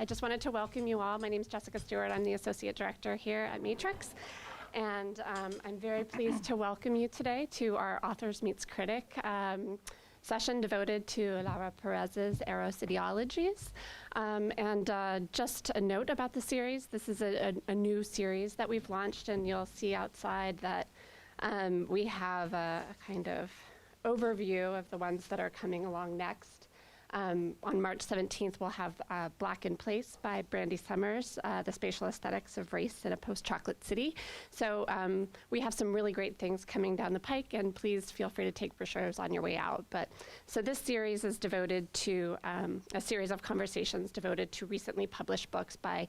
I just wanted to welcome you all. My name is Jessica Stewart. I'm the Associate Director here at Matrix. And I'm very pleased to welcome you today to our Authors Meets Critic session devoted to Laura Perez's Eros Ideologies. Just a note about the series. This is a new series that we've launched, and you'll see outside that we have a kind of overview of the ones that are coming along next. On March 17th, we'll have Black in Place by Brandy Summers, The Spatial Aesthetics of Race in a Post-Chocolate City. So we have some really great things coming down the pike, and please feel free to take brochures on your way out. So this series is devoted to a series of conversations devoted to recently published books by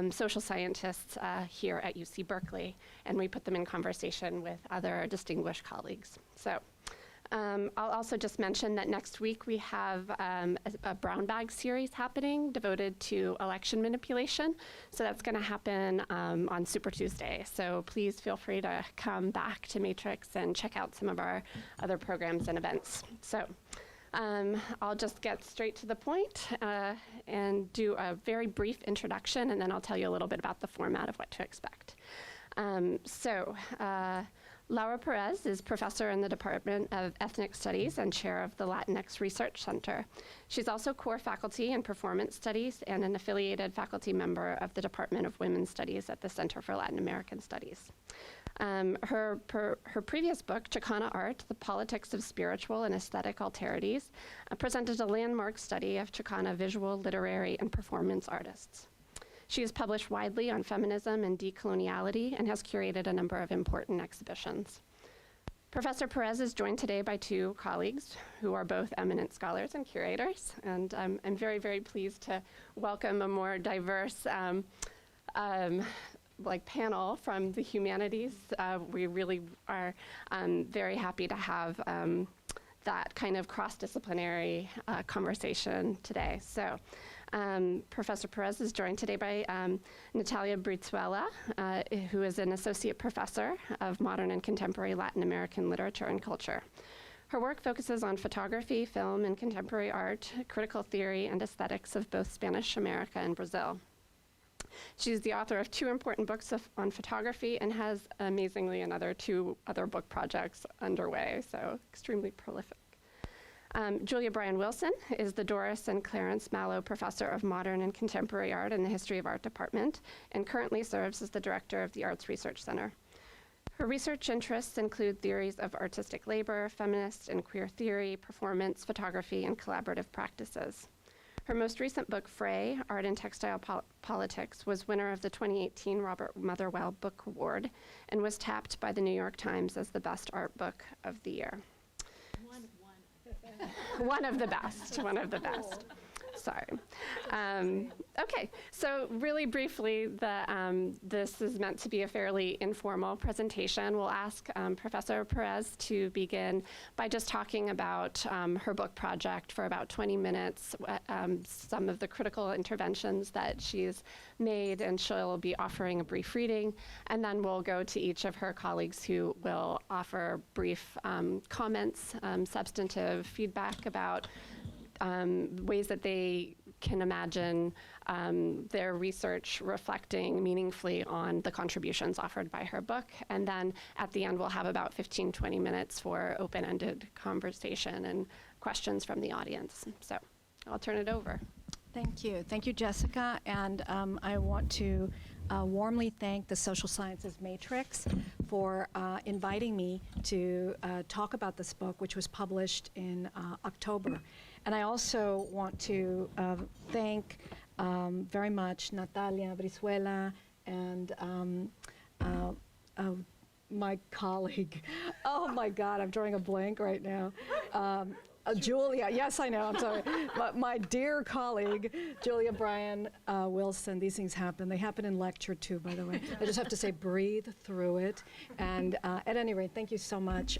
social scientists here at UC Berkeley, and we put them in conversation with other distinguished colleagues. So. I'll also just mention that next week we have a brown bag series happening devoted to election manipulation. So that's going to happen on Super Tuesday. So please feel free to come back to Matrix and check out some of our other programs and events. So I'll just get straight to the point and do a very brief introduction, and then I'll tell you a little bit about the format of what to expect. Laura Perez is professor in the Department of Ethnic Studies and chair of the Latinx Research Center. She's also core faculty in Performance Studies and an affiliated faculty member of the Department of Women's Studies at the Center for Latin American Studies. Her previous book, Chicana Art, The Politics of Spiritual and Aesthetic Alterities, presented a landmark study of Chicana visual, literary, and performance artists. She has published widely on feminism and decoloniality and has curated a number of important exhibitions. Professor Perez is joined today by two colleagues who are both eminent scholars and curators, and I'm very, very pleased to welcome a more diverse panel from the humanities. We really are very happy to have that kind of cross-disciplinary conversation today. So. Professor Perez is joined today by Natalia Brizuela, who is an associate professor of modern and contemporary Latin American literature and culture. Her work focuses on photography, film, and contemporary art, critical theory, and aesthetics of both Spanish America and Brazil. She's the author of two important books on photography and has, amazingly, two other book projects underway, so extremely prolific. Julia Bryan-Wilson is the Doris and Clarence Mallow Professor of Modern and Contemporary Art in the History of Art Department and currently serves as the Director of the Arts Research Center. Her research interests include theories of artistic labor, feminist and queer theory, performance, photography, and collaborative practices. Her most recent book, Fray, Art and Textile Politics, was winner of the 2018 Robert Motherwell Book Award and was tapped by the New York Times as the best art book of the year. One of the best. Sorry. Okay, so really briefly, this is meant to be a fairly informal presentation. We'll ask Professor Perez to begin by just talking about her book project for about 20 minutes, some of the critical interventions that she's made, and she'll be offering a brief reading, and then we'll go to each of her colleagues who will offer brief comments, substantive feedback about ways that they can imagine their research reflecting meaningfully on the contributions offered by her book. And then at the end, we'll have about 15, 20 minutes for open-ended conversation and questions from the audience. So I'll turn it over. Thank you. Thank you, Jessica. And I want to warmly thank the Social Sciences Matrix for inviting me to talk about this book, which was published in October. And I also want to thank very much Natalia, Brizuela, and my colleague. Oh my God, I'm drawing a blank right now. Julia, yes, I know, I'm sorry. My dear colleague, Julia Bryan-Wilson. These things happen. They happen in lecture too, by the way. I just have to say, breathe through it. And at any rate, thank you so much.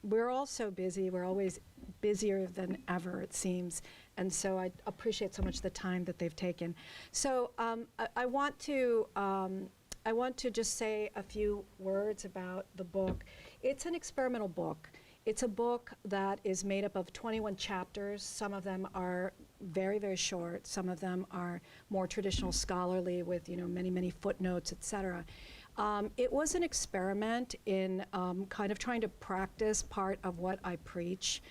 We're all so busy. We're always busier than ever, it seems. And so I appreciate so much the time that they've taken. So I want to just say a few words about the book. It's an experimental book. It's a book that is made up of 21 chapters. Some of them are very, very short. Some of them are more traditional scholarly with, many, many footnotes, et cetera. It was an experiment in kind of trying to practice part of what I preach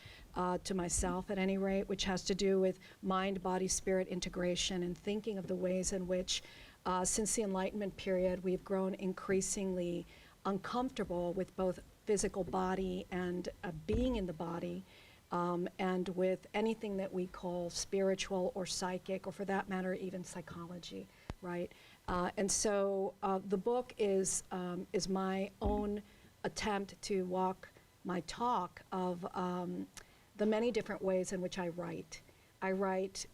to myself, at any rate, which has to do with mind, body, spirit integration and thinking of the ways in which, since the Enlightenment period, we've grown increasingly uncomfortable with both physical body and being in the body, and with anything that we call spiritual or psychic, or for that matter, even psychology, right? And so the book is my own attempt to walk my talk of the many different ways in which I write. I write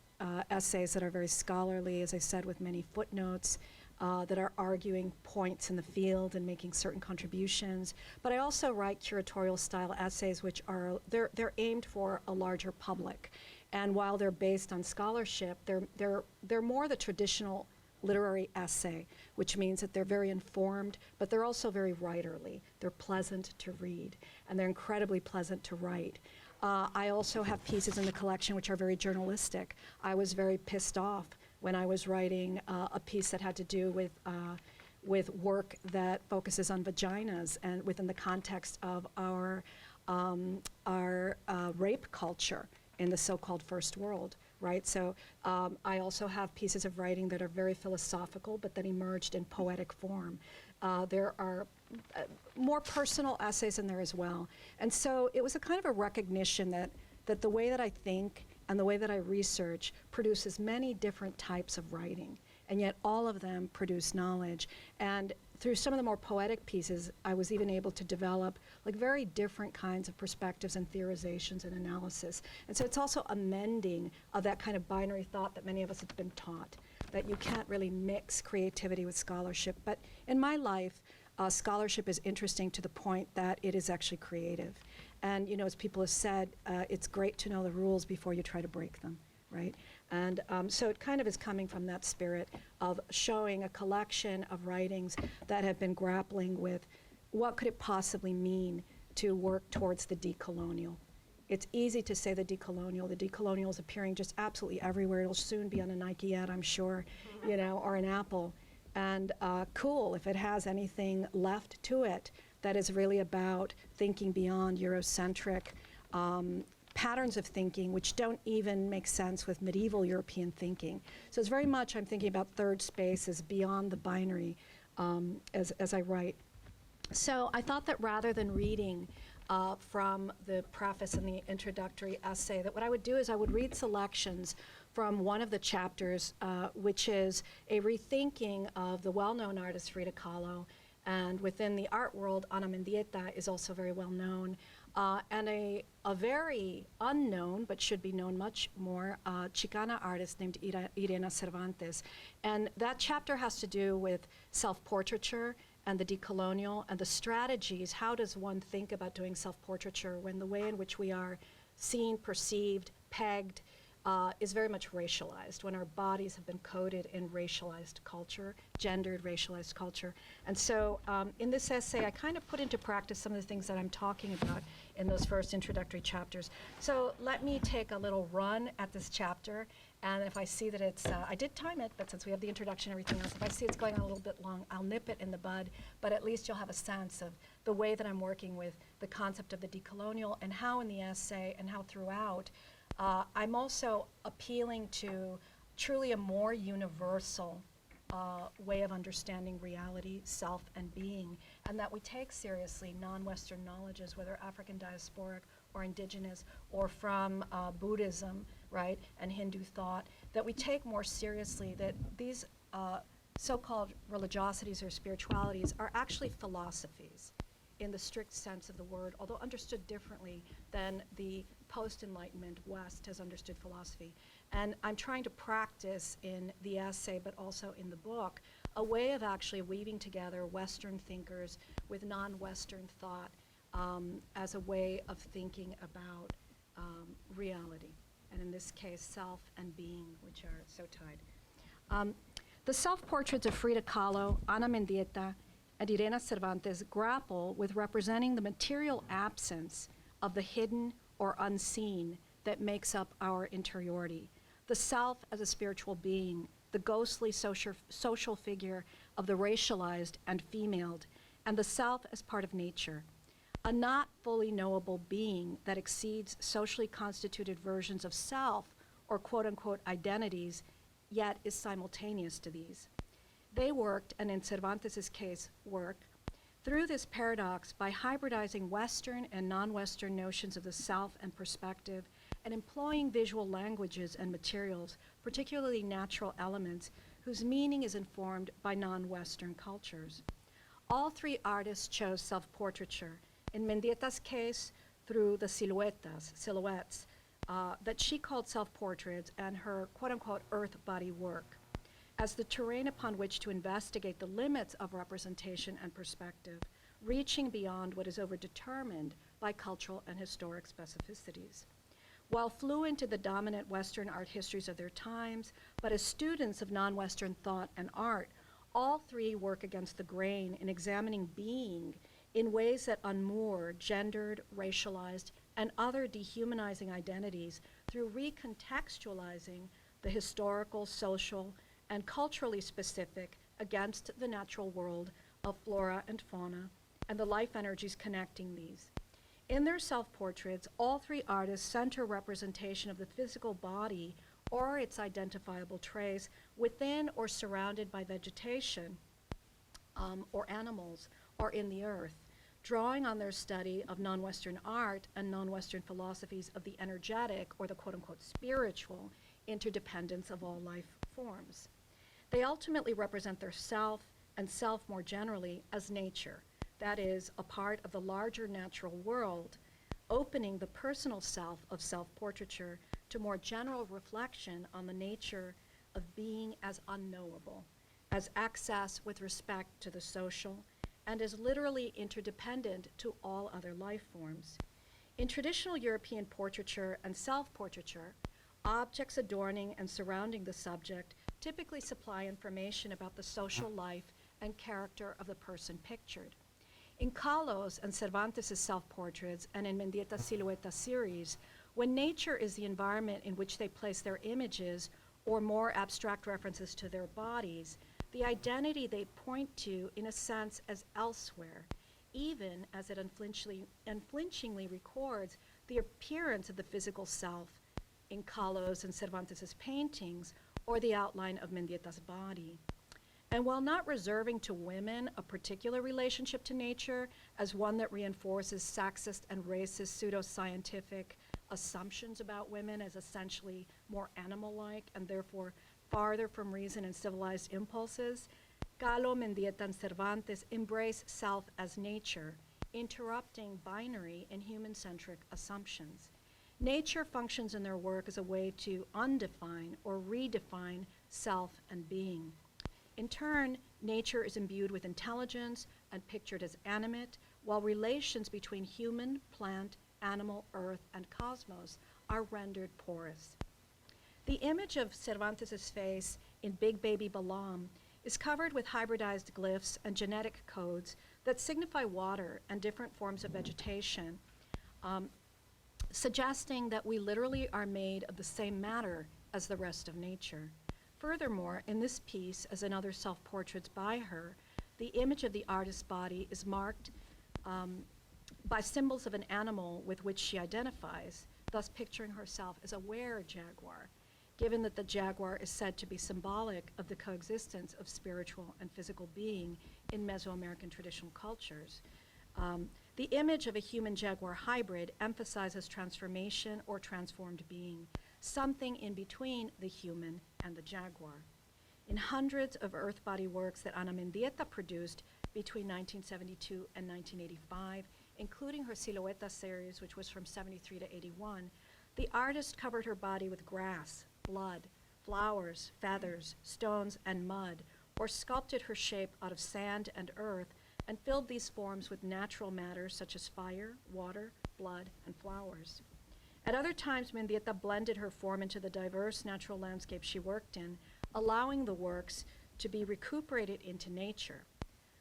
essays that are very scholarly, as I said, with many footnotes, that are arguing points in the field and making certain contributions. But I also write curatorial style essays, which are, they're aimed for a larger public. And while they're based on scholarship, they're more the traditional literary essay, which means that they're very informed, but they're also very writerly. They're pleasant to read, and they're incredibly pleasant to write. I also have pieces in the collection which are very journalistic. I was very pissed off when I was writing a piece that had to do with work that focuses on vaginas and within the context of our rape culture in the so-called first world, right? So I also have pieces of writing that are very philosophical, but that emerged in poetic form. There are more personal essays in there as well. And so it was a kind of a recognition that the way that I think and the way that I research produces many different types of writing, and yet all of them produce knowledge. And through some of the more poetic pieces, I was even able to develop like very different kinds of perspectives and theorizations and analysis. And so it's also a mending of that kind of binary thought that many of us have been taught, that you can't really mix creativity with scholarship. But in my life, scholarship is interesting to the point that it is actually creative. And as people have said, it's great to know the rules before you try to break them, right? And so it kind of is coming from that spirit of showing a collection of writings that have been grappling with what could it possibly mean to work towards the decolonial. It's easy to say the decolonial. The decolonial is appearing just absolutely everywhere. It'll soon be on a Nike ad, I'm sure, or an Apple. And cool if it has anything left to it that is really about thinking beyond Eurocentric patterns of thinking, which don't even make sense with medieval European thinking. So it's very much, I'm thinking about third space as beyond the binary as I write. So I thought that rather than reading from the preface and the introductory essay, that what I would do is I would read selections from one of the chapters, which is a rethinking of the well-known artist Frida Kahlo. And within the art world, Mendieta is also very well known. And a very unknown, but should be known much more, Chicana artist named Yreina Cervántez. And that chapter has to do with self-portraiture and the decolonial and the strategies. How does one think about doing self-portraiture when the way in which we are seen, perceived, pegged, is very much racialized, when our bodies have been coded in racialized culture, gendered racialized culture. And so in this essay, I kind of put into practice some of the things that I'm talking about in those first introductory chapters. So let me take a little run at this chapter, and if I see that it's, I did time it, but since we have the introduction and everything else, if I see it's going on a little bit long, I'll nip it in the bud, but at least you'll have a sense of the way that I'm working with the concept of the decolonial and how in the essay and how throughout I'm also appealing to truly a more universal way of understanding reality, self, and being, and that we take seriously non-Western knowledges, whether African diasporic or indigenous or from Buddhism, right, and Hindu thought, that we take more seriously that these so-called religiosities or spiritualities are actually philosophies in the strict sense of the word, although understood differently than the post-Enlightenment West has understood philosophy. And I'm trying to practice in the essay, but also in the book, a way of actually weaving together Western thinkers with non-Western thought as a way of thinking about reality, and in this case, self and being, which are so tied. The self-portraits of Frida Kahlo, Mendieta, and Yreina Cervántez grapple with representing the material absence of the hidden or unseen that makes up our interiority. The self as a spiritual being, the ghostly social figure of the racialized and femaled, and the self as part of nature. A not fully knowable being that exceeds socially constituted versions of self or quote-unquote identities, yet is simultaneous to these. They worked, and in Cervántez's case, work, through this paradox by hybridizing Western and non-Western notions of the self and perspective and employing visual languages and materials, particularly natural elements, whose meaning is informed by non-Western cultures. All three artists chose self-portraiture. In Mendieta's case, through the silhouettes, that she called self-portraits and her quote-unquote earth body work as the terrain upon which to investigate the limits of representation and perspective, reaching beyond what is overdetermined by cultural and historic specificities. While fluent in the dominant Western art histories of their times, but as students of non-Western thought and art, all three work against the grain in examining being in ways that unmoor gendered, racialized, and other dehumanizing identities through recontextualizing the historical, social, and culturally specific against the natural world of flora and fauna and the life energies connecting these. In their self-portraits, all three artists center representation of the physical body or its identifiable trace within or surrounded by vegetation or animals or in the earth, drawing on their study of non-Western art and non-Western philosophies of the energetic or the quote-unquote spiritual interdependence of all life forms. They ultimately represent their self and self more generally as nature, that is, a part of the larger natural world, opening the personal self of self-portraiture to more general reflection on the nature of being as unknowable, as access with respect to the social, and as literally interdependent to all other life forms. In traditional European portraiture and self-portraiture, objects adorning and surrounding the subject typically supply information about the social life and character of the person pictured. In Kahlo's and Cervántez's self-portraits and in Mendieta's Silueta series, when nature is the environment in which they place their images or more abstract references to their bodies, the identity they point to in a sense as elsewhere, even as it unflinchingly records the appearance of the physical self in Kahlo's and Cervántez's paintings or the outline of Mendieta's body. And while not reserving to women a particular relationship to nature as one that reinforces sexist and racist pseudoscientific assumptions about women as essentially more animal-like and therefore farther from reason and civilized impulses, Kahlo, Mendieta, and Cervántez embrace self as nature, interrupting binary and human-centric assumptions. Nature functions in their work as a way to undefine or redefine self and being. In turn, nature is imbued with intelligence and pictured as animate, while relations between human, plant, animal, earth, and cosmos are rendered porous. The image of Cervántez's face in Big Baby Balam is covered with hybridized glyphs and genetic codes that signify water and different forms of vegetation, suggesting that we literally are made of the same matter as the rest of nature. Furthermore, in this piece, as in other self-portraits by her, the image of the artist's body is marked by symbols of an animal with which she identifies, thus picturing herself as a were-jaguar, given that the jaguar is said to be symbolic of the coexistence of spiritual and physical being in Mesoamerican traditional cultures. The image of a human-jaguar hybrid emphasizes transformation or transformed being, something in between the human and the jaguar. In hundreds of earth body works that Ana Mendieta produced between 1972 and 1985, including her Silueta series, which was from 73 to 81, the artist covered her body with grass, blood, flowers, feathers, stones, and mud, or sculpted her shape out of sand and earth and filled these forms with natural matters such as fire, water, blood, and flowers. At other times, Mendieta blended her form into the diverse natural landscape she worked in, allowing the works to be recuperated into nature.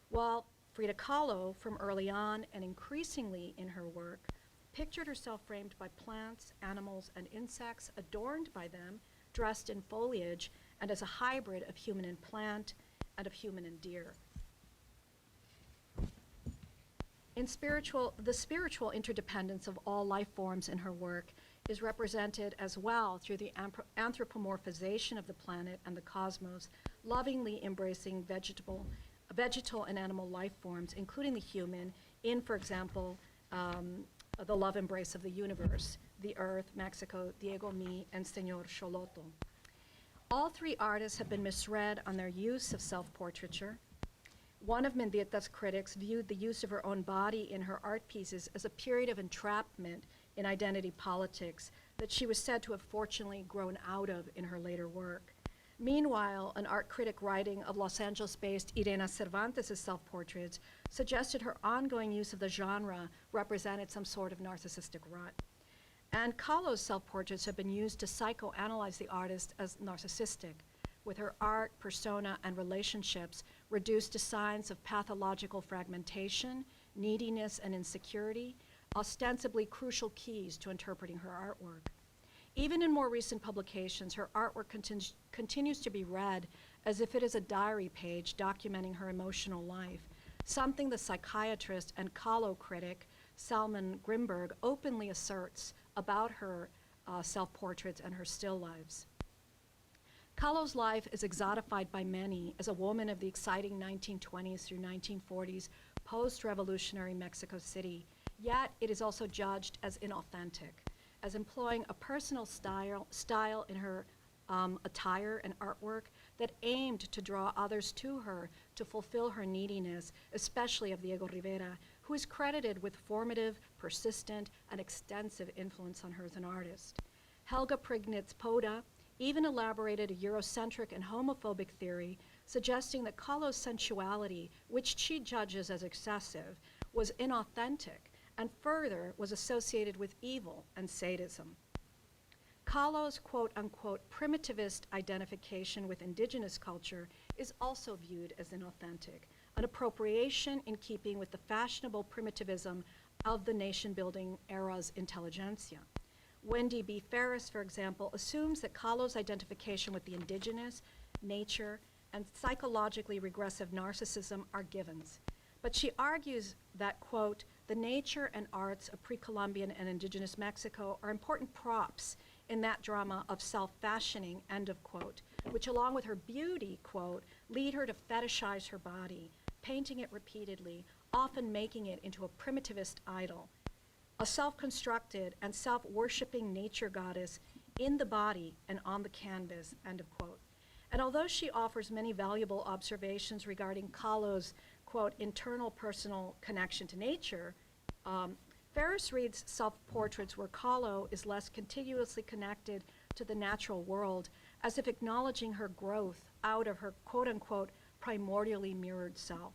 While Frida Kahlo, from early on and increasingly in her work, pictured herself framed by plants, animals, and insects, adorned by them, dressed in foliage, and as a hybrid of human and plant, and of human and deer. The spiritual interdependence of all life forms in her work is represented as well through the anthropomorphization of the planet and the cosmos, lovingly embracing vegetal and animal life forms, including the human, in, for example, the love embrace of the universe, the earth, Mexico, Diego Mi, and Señor Xoloto. All three artists have been misread on their use of self-portraiture. One of Mendieta's critics viewed the use of her own body in her art pieces as a period of entrapment in identity politics that she was said to have fortunately grown out of in her later work. Meanwhile, an art critic writing of Los Angeles-based Yreina Cervántez' self-portraits suggested her ongoing use of the genre represented some sort of narcissistic rut. And Kahlo's self-portraits have been used to psychoanalyze the artist as narcissistic, with her art, persona, and relationships reduced to signs of pathological fragmentation, neediness, and insecurity, ostensibly crucial keys to interpreting her artwork. Even in more recent publications, her artwork continues to be read as if it is a diary page documenting her emotional life, something the psychiatrist and Kahlo critic Salman Grimberg openly asserts about her self-portraits and her still lives. Kahlo's life is exotified by many as a woman of the exciting 1920s through 1940s post-revolutionary Mexico City, yet it is also judged as inauthentic, as employing a personal style in her attire and artwork that aimed to draw others to her to fulfill her neediness, especially of Diego Rivera, who is credited with formative, persistent, and extensive influence on her as an artist. Helga Prignitz Poda even elaborated a Eurocentric and homophobic theory suggesting that Kahlo's sensuality, which she judges as excessive, was inauthentic and further was associated with evil and sadism. Kahlo's quote-unquote primitivist identification with indigenous culture is also viewed as inauthentic, an appropriation in keeping with the fashionable primitivism of the nation-building era's intelligentsia. Wendy B. Ferris, for example, assumes that Kahlo's identification with the indigenous, nature, and psychologically regressive narcissism are givens. But she argues that, quote, the nature and arts of pre-Columbian and indigenous Mexico are important props in that drama of self-fashioning, end of quote, which along with her beauty, quote, lead her to fetishize her body, painting it repeatedly, often making it into a primitivist idol, a self-constructed and self-worshipping nature goddess in the body and on the canvas, end of quote. And although she offers many valuable observations regarding Kahlo's, quote, internal personal connection to nature, Ferris reads self-portraits where Kahlo is less contiguously connected to the natural world, as if acknowledging her growth out of her, quote-unquote, primordially mirrored self.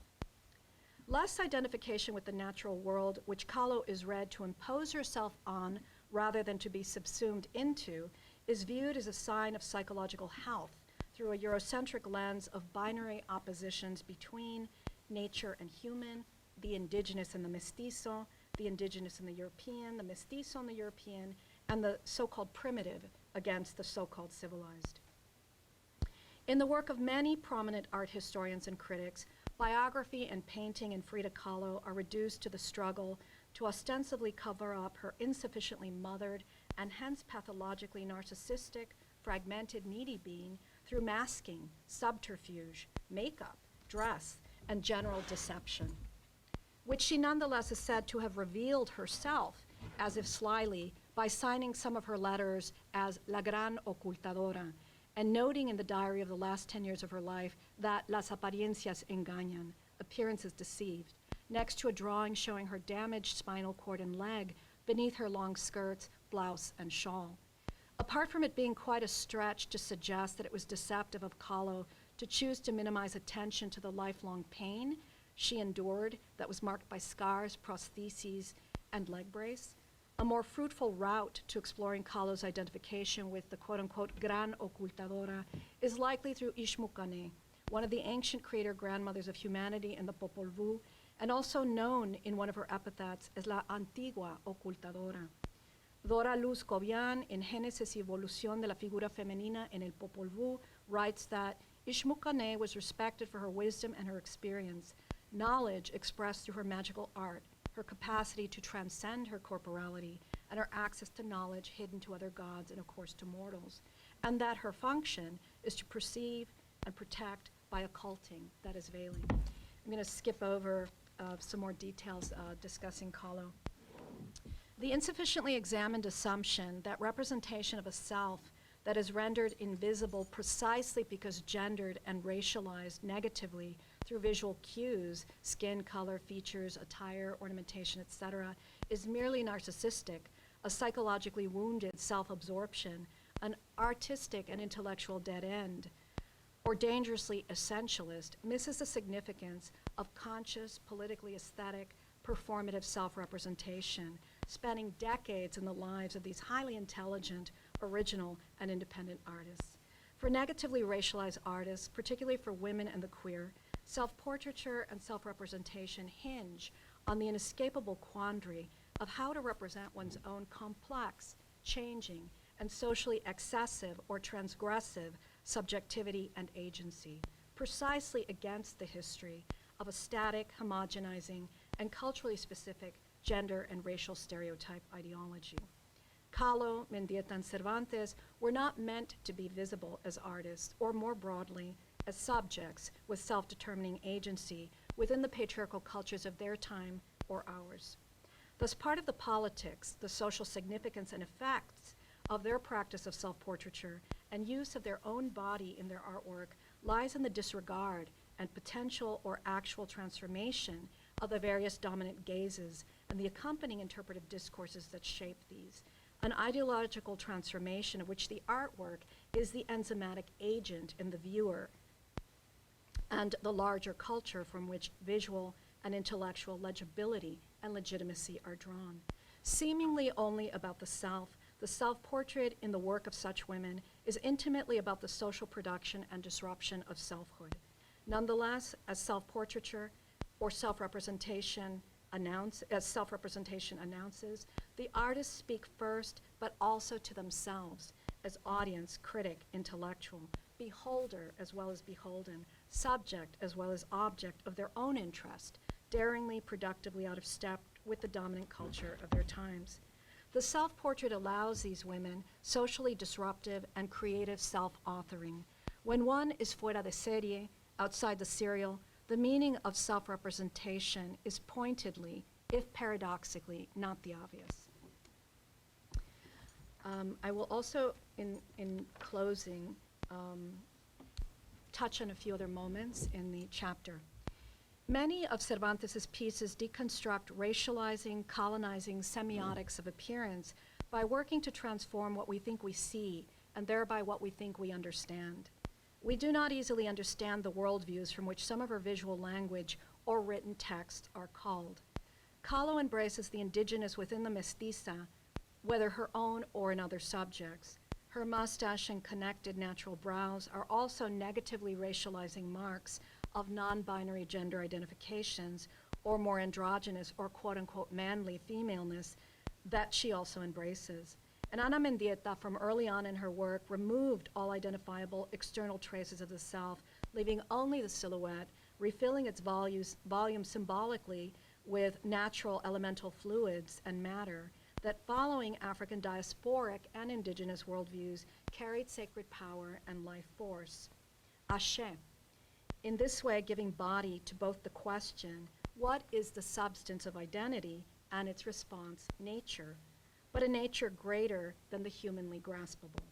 Less identification with the natural world, which Kahlo is read to impose herself on rather than to be subsumed into, is viewed as a sign of psychological health through a Eurocentric lens of binary oppositions between nature and human, the indigenous and the mestizo, the indigenous and the European, the mestizo and the European, and the so-called primitive against the so-called civilized. In the work of many prominent art historians and critics, biography and painting in Frida Kahlo are reduced to the struggle to ostensibly cover up her insufficiently mothered and hence pathologically narcissistic, fragmented, needy being through masking, subterfuge, makeup, dress, and general deception, which she nonetheless is said to have revealed herself, as if slyly, by signing some of her letters as La Gran Ocultadora, and noting in the diary of the last 10 years of her life that las apariencias engañan, appearances deceived, next to a drawing showing her damaged spinal cord and leg beneath her long skirts, blouse, and shawl. Apart from it being quite a stretch to suggest that it was deceptive of Kahlo to choose to minimize attention to the lifelong pain she endured that was marked by scars, prostheses, and leg brace, a more fruitful route to exploring Kahlo's identification with the quote-unquote Gran Ocultadora is likely through Ixmucane, one of the ancient creator grandmothers of humanity in the Popol Vuh, and also known in one of her epithets as la antigua ocultadora. Dora Luz Cobian, in Génesis y Evolución de la Figura Femenina en el Popol Vuh, writes that Ishmukane was respected for her wisdom and her experience, knowledge expressed through her magical art, her capacity to transcend her corporality, and her access to knowledge hidden to other gods and, of course, to mortals, and that her function is to perceive and protect by occulting, that is veiling. I'm going to skip over some more details discussing Kahlo. The insufficiently examined assumption that representation of a self that is rendered invisible precisely because gendered and racialized negatively through visual cues, skin color, features, attire, ornamentation, etc., is merely narcissistic, a psychologically wounded self-absorption, an artistic and intellectual dead end, or dangerously essentialist, misses the significance of conscious, politically aesthetic, performative self-representation, spanning decades in the lives of these highly intelligent, original, and independent artists. For negatively racialized artists, particularly for women and the queer, self-portraiture and self-representation hinge on the inescapable quandary of how to represent one's own complex, changing, and socially excessive or transgressive subjectivity and agency, precisely against the history of a static, homogenizing, and culturally specific gender and racial stereotype ideology. Kahlo, Mendieta, and Cervántez were not meant to be visible as artists, or more broadly, as subjects with self-determining agency within the patriarchal cultures of their time or ours. Thus, part of the politics, the social significance and effects of their practice of self-portraiture and use of their own body in their artwork lies in the disregard and potential or actual transformation of the various dominant gazes and the accompanying interpretive discourses that shape these, an ideological transformation of which the artwork is the enzymatic agent in the viewer, and the larger culture from which visual and intellectual legibility and legitimacy are drawn. Seemingly only about the self-portrait in the work of such women is intimately about the social production and disruption of selfhood. Nonetheless, as self-portraiture or self-representation announces, the artists speak first, but also to themselves as audience, critic, intellectual, beholder as well as beholden, subject as well as object of their own interest, daringly, productively out of step with the dominant culture of their times. The self-portrait allows these women socially disruptive and creative self-authoring. When one is fuera de serie, outside the serial, the meaning of self-representation is pointedly, if paradoxically, not the obvious. I will also, in closing, touch on a few other moments in the chapter. Many of Cervantes' pieces deconstruct racializing, colonizing semiotics of appearance by working to transform what we think we see and thereby what we think we understand. We do not easily understand the worldviews from which some of her visual language or written texts are called. Kahlo embraces the indigenous within the mestiza, whether her own or in other subjects. Her mustache and connected natural brows are also negatively racializing marks of non-binary gender identifications or more androgynous or quote-unquote manly femaleness that she also embraces. And Ana Mendieta, from early on in her work, removed all identifiable external traces of the self, leaving only the silhouette, refilling its volume symbolically with natural elemental fluids and matter that, following African diasporic and indigenous worldviews, carried sacred power and life force. Ashe. In this way, giving body to both the question, what is the substance of identity, and its response, nature, but a nature greater than the humanly graspable.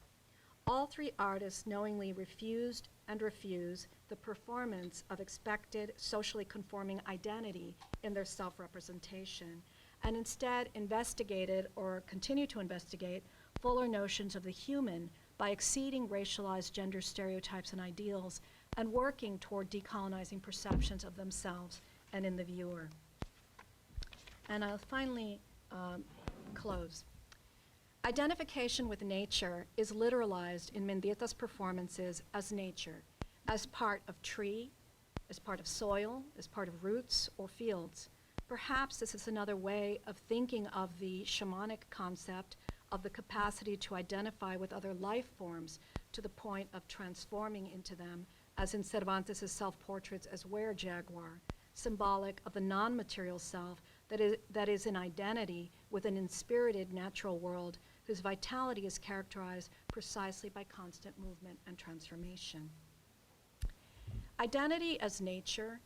All three artists knowingly refused and refuse the performance of expected socially conforming identity in their self-representation, and instead investigated or continue to investigate fuller notions of the human by exceeding racialized gender stereotypes and ideals and working toward decolonizing perceptions of themselves and in the viewer. And I'll finally close. Identification with nature is literalized in Mendieta's performances as nature, as part of tree, as part of soil, as part of roots or fields. Perhaps this is another way of thinking of the shamanic concept of the capacity to identify with other life forms to the point of transforming into them, as in Cervántez' self-portraits as were-jaguar, symbolic of the non-material self that is in identity with an inspirited natural world whose vitality is characterized precisely by constant movement and transformation. Identity as nature,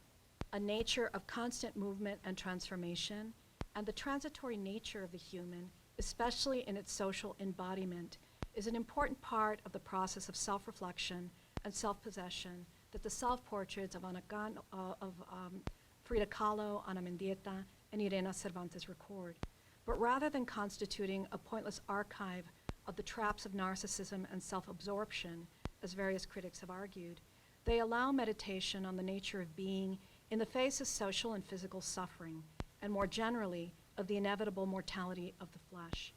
a nature of constant movement and transformation, and the transitory nature of the human, especially in its social embodiment, is an important part of the process of self-reflection and self-possession that the self-portraits of Frida Kahlo, Ana Mendieta, and Yreina Cervántez record. But rather than constituting a pointless archive of the traps of narcissism and self-absorption, as various critics have argued, they allow meditation on the nature of being in the face of social and physical suffering, and more generally, of the inevitable mortality of the flesh.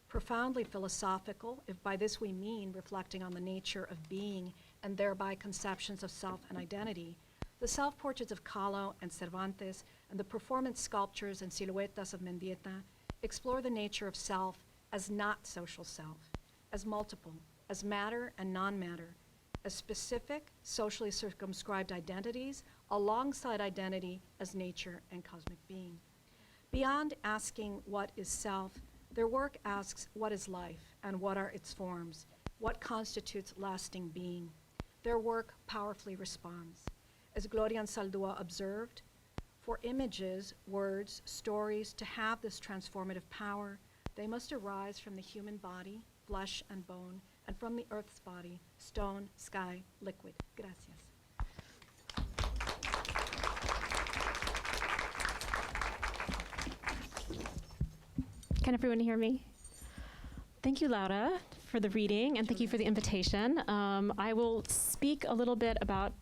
Profoundly philosophical, if by this we mean reflecting on the nature of being and thereby conceptions of self and identity, the self-portraits of Kahlo and Cervántez and the performance sculptures and siluetas of Mendieta explore the nature of self as not social self, as multiple, as matter and non-matter, as specific, socially circumscribed identities alongside identity as nature and cosmic being. Beyond asking what is self, their work asks what is life and what are its forms, what constitutes lasting being. Their work powerfully responds. As Gloria Ansaldúa observed, for images, words, stories to have this transformative power, they must arise from the human body, flesh and bone, and from the earth's body, stone, sky, liquid. Gracias. Can everyone hear me? Thank you, Laura, for the reading, and thank you for the invitation. I will speak a little bit about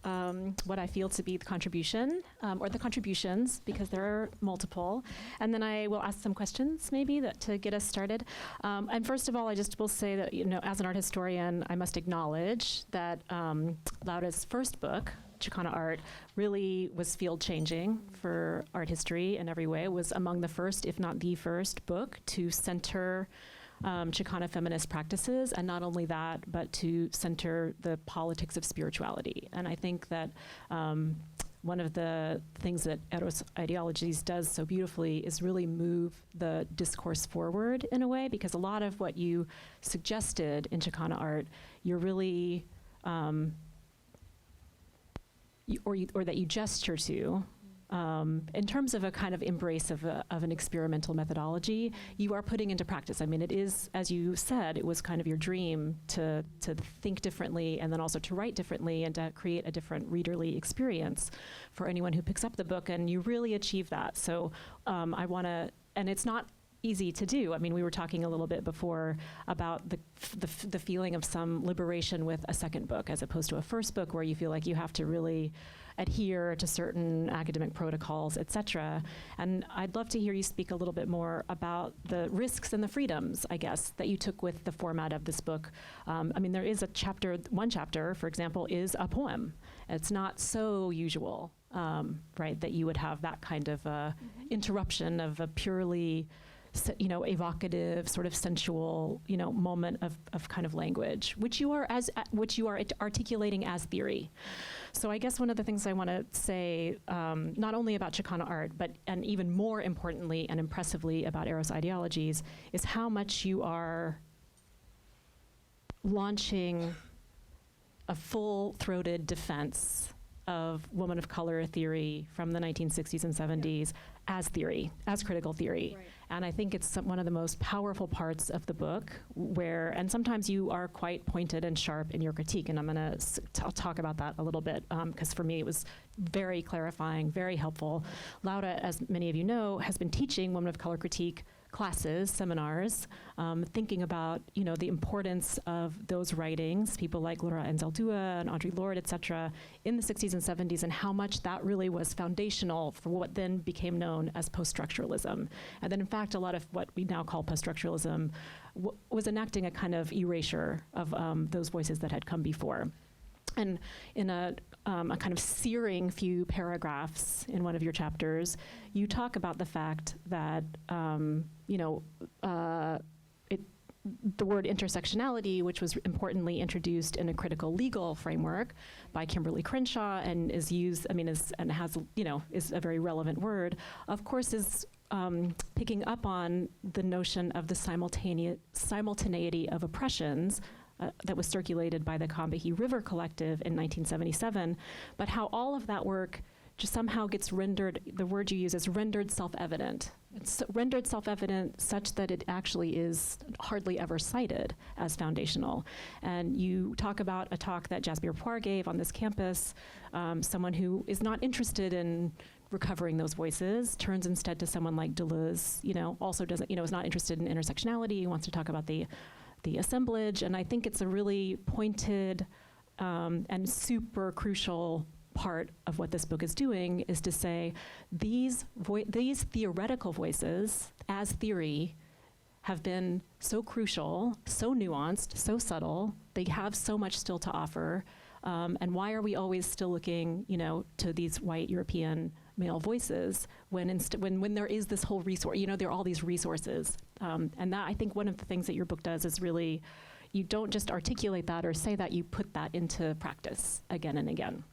what I feel to be the contribution, or the contributions, because there are multiple, and then I will ask some questions, maybe, to get us started. And first of all, I just will say that, as an art historian, I must acknowledge that Laura's first book, Chicana Art, really was field-changing for art history in every way. It was among the first, if not the first, book to center Chicana feminist practices, and not only that, but to center the politics of spirituality. And I think that one of the things that Eros Ideologies does so beautifully is really move the discourse forward in a way, because a lot of what you suggested in Chicana art, you're really or that you gesture to, in terms of a kind of embrace of an experimental methodology, you are putting into practice. I mean, it is, as you said, it was kind of your dream to think differently, and then also to write differently, and to create a different readerly experience for anyone who picks up the book, and you really achieve that. So I want to, and it's not easy to do. I mean, we were talking a little bit before about the feeling of some liberation with a second book, as opposed to a first book where you feel like you have to really adhere to certain academic protocols, et cetera. And I'd love to hear you speak a little bit more about the risks and the freedoms, I guess, that you took with the format of this book. I mean, there is a chapter, one chapter, for example, is a poem. It's not so usual, right, that you would have that kind of interruption of a purely evocative, sort of sensual, moment of kind of language, which you are articulating as theory. So I guess one of the things I want to say, not only about Chicana art, and even more importantly and impressively about Eros Ideologies, is how much you are launching a full-throated defense of woman of color theory from the 1960s and 70s as theory, as critical theory. Right. And I think it's one of the most powerful parts of the book and sometimes you are quite pointed and sharp in your critique, and I'm gonna talk about that a little bit, because for me it was very clarifying, very helpful. Laura, as many of you know, has been teaching women of color critique classes, seminars, thinking about the importance of those writings, people like Gloria Ansaldúa and Audre Lorde, et cetera, in the 60s and 70s, and how much that really was foundational for what then became known as post-structuralism. And then in fact, a lot of what we now call post-structuralism was enacting a kind of erasure of those voices that had come before. And in a kind of searing few paragraphs in one of your chapters, you talk about the fact that, the word intersectionality, which was importantly introduced in a critical legal framework by Kimberly Crenshaw and is used, is a very relevant word, of course is picking up on the notion of the simultaneity of oppressions that was circulated by the Combahee River Collective in 1977, but how all of that work just somehow gets rendered, the word you use is rendered self-evident. It's rendered self-evident such that it actually is hardly ever cited as foundational. And you talk about a talk that Jasbir Puar gave on this campus, someone who is not interested in recovering those voices, turns instead to someone like Deleuze, also doesn't, is not interested in intersectionality, wants to talk about the assemblage. And I think it's a really pointed and super crucial part of what this book is doing is to say these theoretical voices as theory have been so crucial, so nuanced, so subtle. They have so much still to offer. And why are we always still looking, to these white European male voices when there is this whole resource, there are all these resources. And that, I think one of the things that your book does is really, you don't just articulate that or say that, you put that into practice again and again.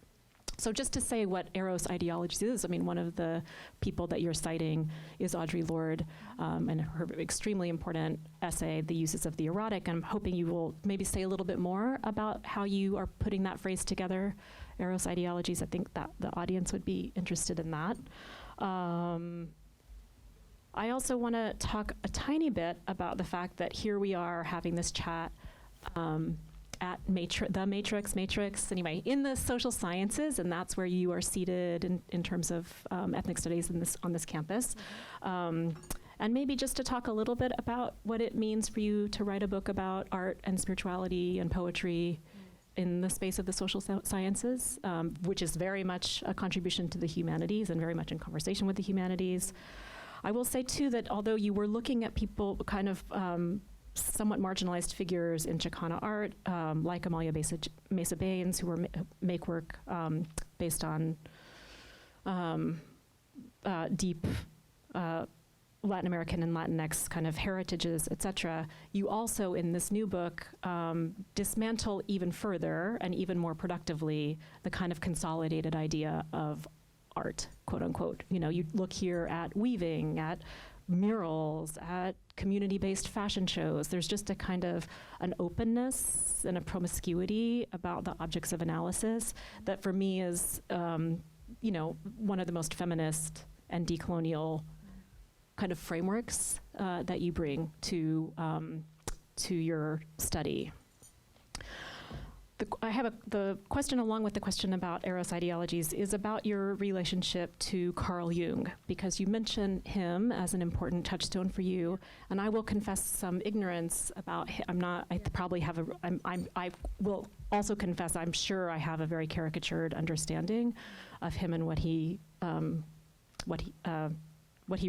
So just to say what Eros Ideologies is, one of the people that you're citing is Audre Lorde and her extremely important essay, The Uses of the Erotic. And I'm hoping you will maybe say a little bit more about how you are putting that phrase together, Eros Ideologies. I think that the audience would be interested in that. I also want to talk a tiny bit about the fact that here we are having this chat at the Matrix, anyway, in the social sciences, and that's where you are seated in terms of ethnic studies on this campus. And maybe just to talk a little bit about what it means for you to write a book about art and spirituality and poetry in the space of the social sciences, which is very much a contribution to the humanities and very much in conversation with the humanities. I will say, too, that although you were looking at people kind of somewhat marginalized figures in Chicana art, like Amalia Mesa Baines, who make work based on deep Latin American and Latinx kind of heritages, et cetera. You also, in this new book, dismantle even further and even more productively the kind of consolidated idea of art, quote unquote. You look here at weaving, at murals, at community-based fashion shows. There's just a kind of an openness and a promiscuity about the objects of analysis that for me is, one of the most feminist and decolonial kind of frameworks that you bring to your study. The question along with the question about Eros Ideologies is about your relationship to Carl Jung, because you mention him as an important touchstone for you, and I will confess some ignorance about him. I will also confess I'm sure I have a very caricatured understanding of him and what he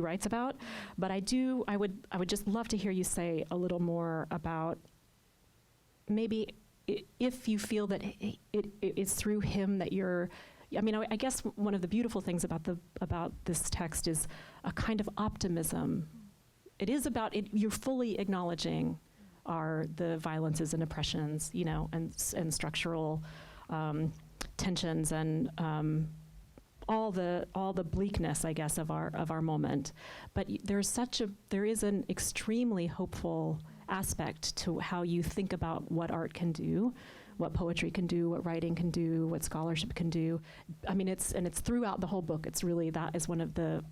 writes about, but I would just love to hear you say a little more about maybe if you feel that it's through him that you're, I guess one of the beautiful things about this text is a kind of optimism. It is about it. You're fully acknowledging the violences and oppressions, and structural tensions and all the bleakness, I guess, of our moment. But there is an extremely hopeful aspect to how you think about what art can do, what poetry can do, what writing can do, what scholarship can do. It's throughout the whole book. It's really, that is one of the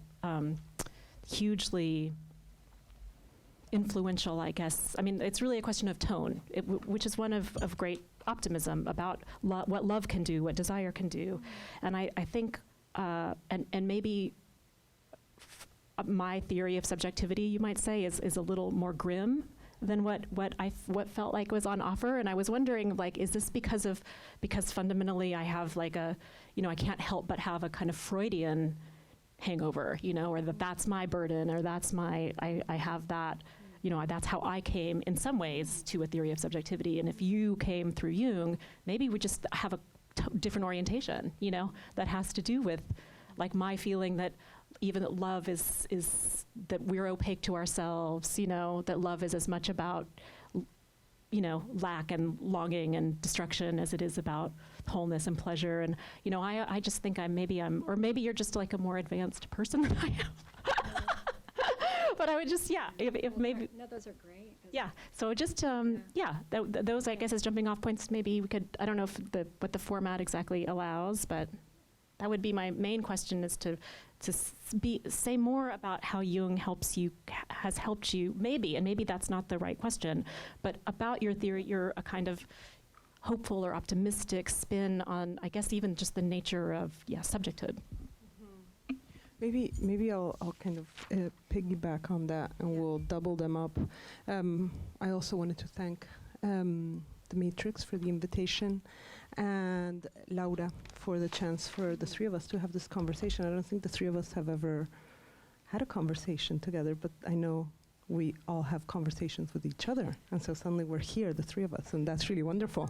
hugely influential, I guess. It's really a question of tone, which is one of great optimism about what love can do, what desire can do. And I think, and maybe my theory of subjectivity, you might say, is a little more grim than what felt like was on offer. And I was wondering, is this because fundamentally I have I can't help but have a kind of Freudian hangover, or that's my burden, or I have that, that's how I came in some ways to a theory of subjectivity. And if you came through Jung, maybe we just have different orientation, you know, that has to do with like my feeling that even that love is that we're opaque to ourselves, you know, that love is as much about, you know, lack and longing and destruction as it is about wholeness and pleasure. And, you know, I just think or maybe you're just like a more advanced person than I am. But I would just, if maybe. No, those are great. Yeah, so just, those I guess as jumping off points, maybe we could, I don't know if what the format exactly allows, but that would be my main question, is to say more about how Jung has helped you, maybe, and maybe that's not the right question, but about your theory, you're a kind of hopeful or optimistic spin on, I guess, even just the nature of, subjecthood. Maybe I'll kind of piggyback on that, and we'll double them up. I also wanted to thank the Matrix for the invitation, and Laura for the chance for the three of us to have this conversation. I don't think the three of us have ever had a conversation together, but I know we all have conversations with each other, and so suddenly we're here, the three of us, and that's really wonderful.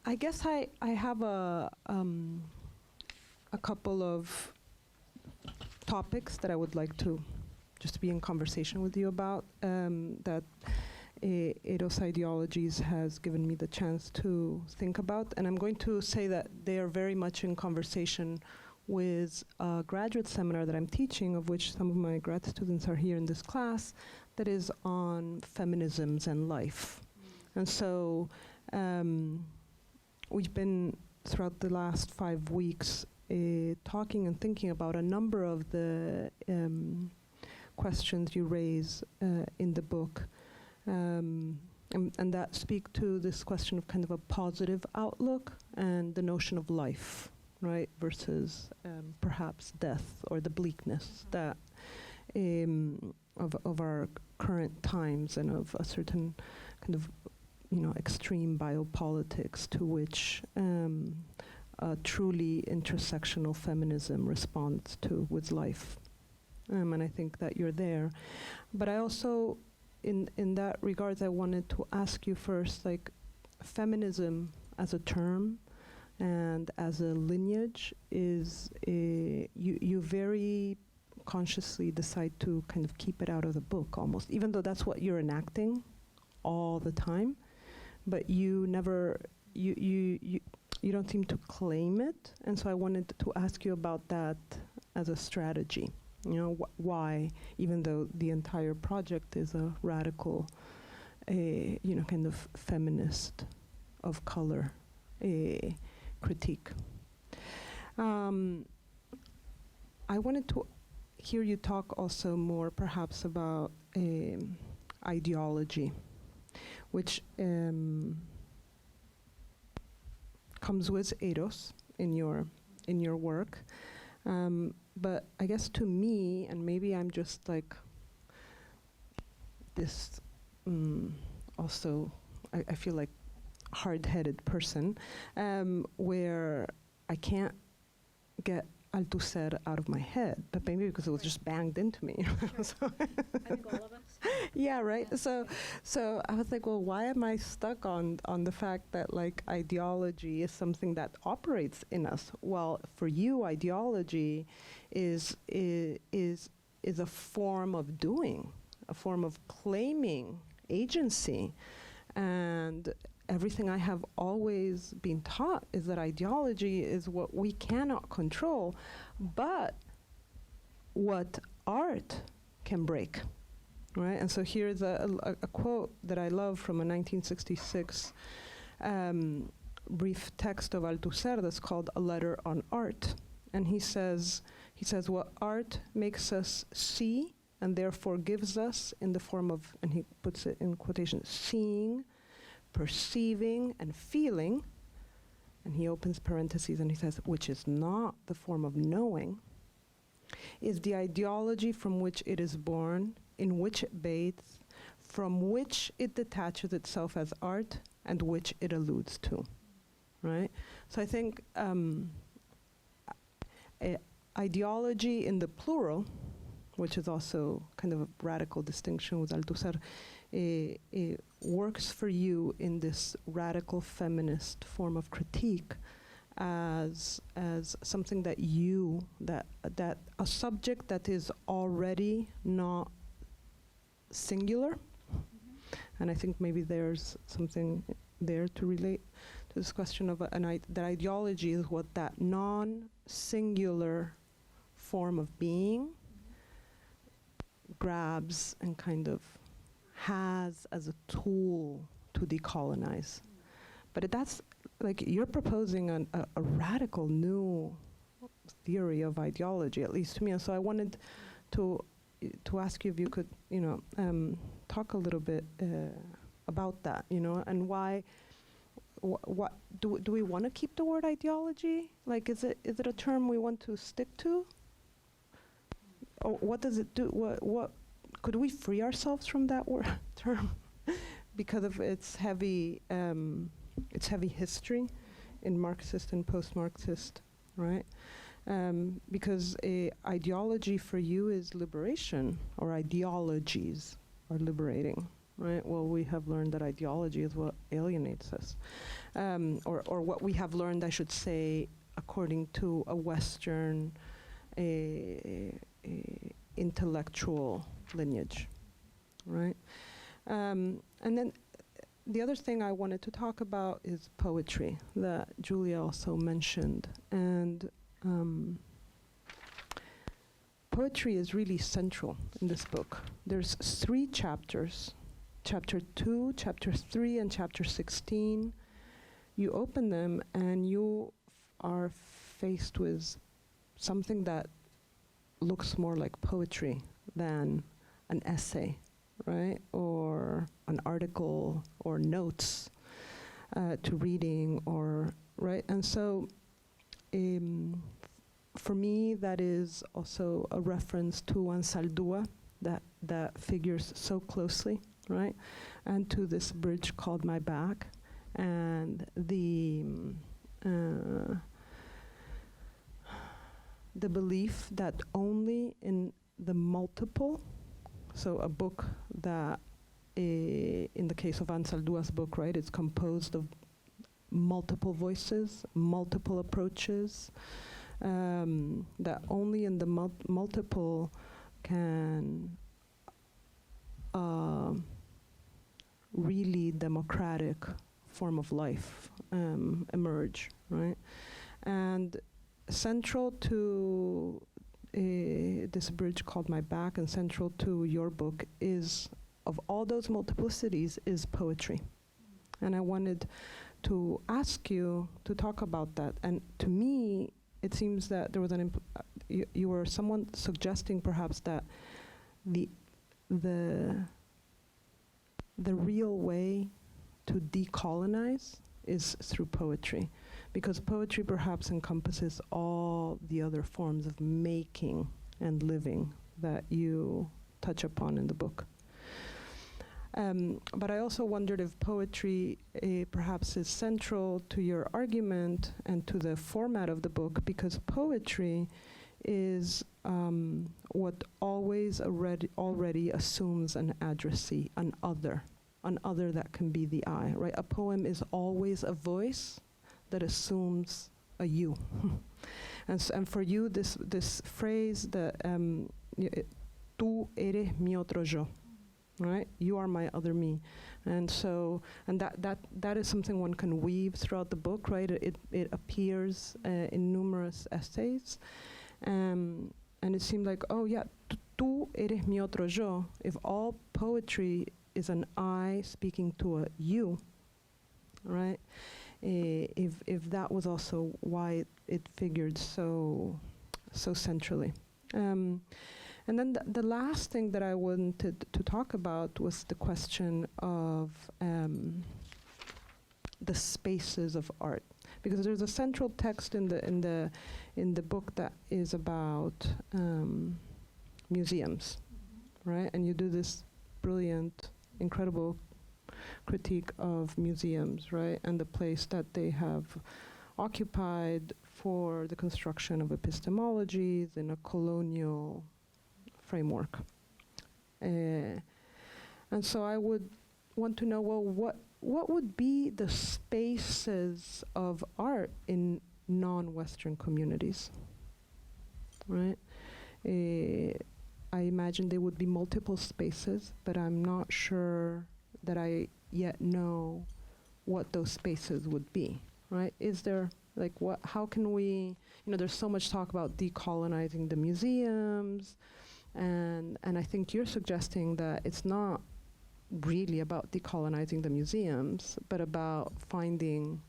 I guess I have a couple of topics that I would like to just be in conversation with you about, that Eros Ideologies has given me the chance to think about. And I'm going to say that they are very much in conversation with a graduate seminar that I'm teaching, of which some of my grad students are here in this class, that is on feminisms and life. And so we've been, throughout the last 5 weeks, talking and thinking about a number of the questions you raise in the book, and that speak to this question of kind of a positive outlook and the notion of life, right, versus perhaps death or the bleakness that of our current times, and of a certain kind of, extreme biopolitics to which a truly intersectional feminism responds to with life. And I think that you're there. But I also, in that regards, I wanted to ask you first, like, feminism as a term and as a lineage is, you very consciously decide to kind of keep it out of the book almost, even though that's what you're enacting all the time. But you never, you don't seem to claim it. And so I wanted to ask you about that as a strategy. Why, even though the entire project is a radical, kind of feminist of color critique. I wanted to hear you talk also more perhaps about ideology, which comes with Eros in your work. But I guess to me, and maybe I'm just like this, also, I feel like hard-headed person, where I can't get Althusser out of my head, but maybe because it was just banged into me. Sure. So I think all of us. Yeah, right. Yeah. So I was like, well, why am I stuck on the fact that, like, ideology is something that operates in us? Well, for you, ideology is a form of doing, a form of claiming agency, and everything I have always been taught is that ideology is what we cannot control, but what art can break, right? And so here's a quote that I love from a 1966 brief text of Althusser that's called A Letter on Art. And he says, what art makes us see and therefore gives us in the form of, and he puts it in quotation, seeing, perceiving, and feeling, and he opens parentheses and he says, which is not the form of knowing, is the ideology from which it is born, in which it bathes, from which it detaches itself as art, and which it alludes to, right? So I think ideology in the plural, which is also kind of a radical distinction with Althusser, works for you in this radical feminist form of critique as something that that a subject that is already not singular. And I think maybe there's something there to relate to this question of that ideology is what that non-singular form of being grabs and kind of has as a tool to decolonize. But that's like you're proposing a radical new theory of ideology, at least to me. And so I wanted to ask you if you could, talk a little bit about that, and why. What do we want to keep the word ideology? Like, is it a term we want to stick to? Or what does it do? What could we free ourselves from that term because of its heavy history in Marxist and post-Marxist, right? Because ideology for you is liberation, or ideologies are liberating, right? Well, we have learned that ideology is what alienates us, or what we have learned, I should say, according to a Western intellectual lineage, right? And then the other thing I wanted to talk about is poetry that Julia also mentioned. And poetry is really central in this book. There's 3 chapters, chapter 2, chapter 3, and chapter 16. You open them and you are faced with something that looks more like poetry than an essay, right? Or an article or notes to reading, or, right? And so for me, that is also a reference to Ansaldúa that figures so closely, right? And to this bridge called My Back, and the belief that only in the multiple, so a book that, in the case of Ansaldúa's book, right, it's composed of multiple voices, multiple approaches, that only in the multiple can really democratic form of life emerge, right? And central to this bridge called My Back, and central to your book, is, of all those multiplicities, is poetry. And I wanted to ask you to talk about that. And to me, it seems that there was you were someone suggesting perhaps that the real way to decolonize is through poetry, because poetry perhaps encompasses all the other forms of making and living that you touch upon in the book. But I also wondered if poetry perhaps is central to your argument and to the format of the book, because poetry is what always already assumes an addressee, an other that can be the I, right? A poem is always a voice that assumes a you. And for you, this phrase, tú eres mi otro yo, right? You are my other me. And so, that is something one can weave throughout the book, right? It appears in numerous essays. And it seemed like, oh yeah, tú eres mi otro yo. If all poetry is an I speaking to a you, right? If that was also why it figured so centrally. And then the last thing that I wanted to talk about was the question of the spaces of art, because there's a central text in the book that is about museums, right? And you do this brilliant, incredible critique of museums, right? And the place that they have occupied for the construction of epistemologies in a colonial framework. And so I would want to know, well, what would be the spaces of art in non-Western communities, right? I imagine there would be multiple spaces, but I'm not sure that I yet know what those spaces would be, right? Is there, like, how can we, there's so much talk about decolonizing the museums, and I think you're suggesting that it's not really about decolonizing the museums, but about finding,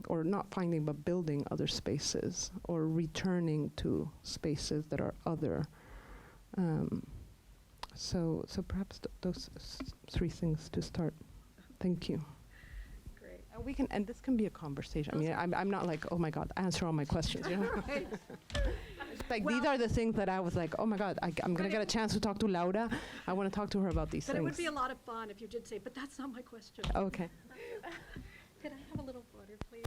or not finding, but building other spaces, or returning to spaces that are other. So perhaps those three things to start. Thank you. Great. We can, and this can be a conversation. I mean, I'm not like, oh my God, answer all my questions. Right. Like, these are the things that I was like, oh my God, I'm going to get a chance to talk to Laura. I want to talk to her about these But things. it would be a lot of fun if you did say, but that's not my question. Okay. Could I have a little water, please?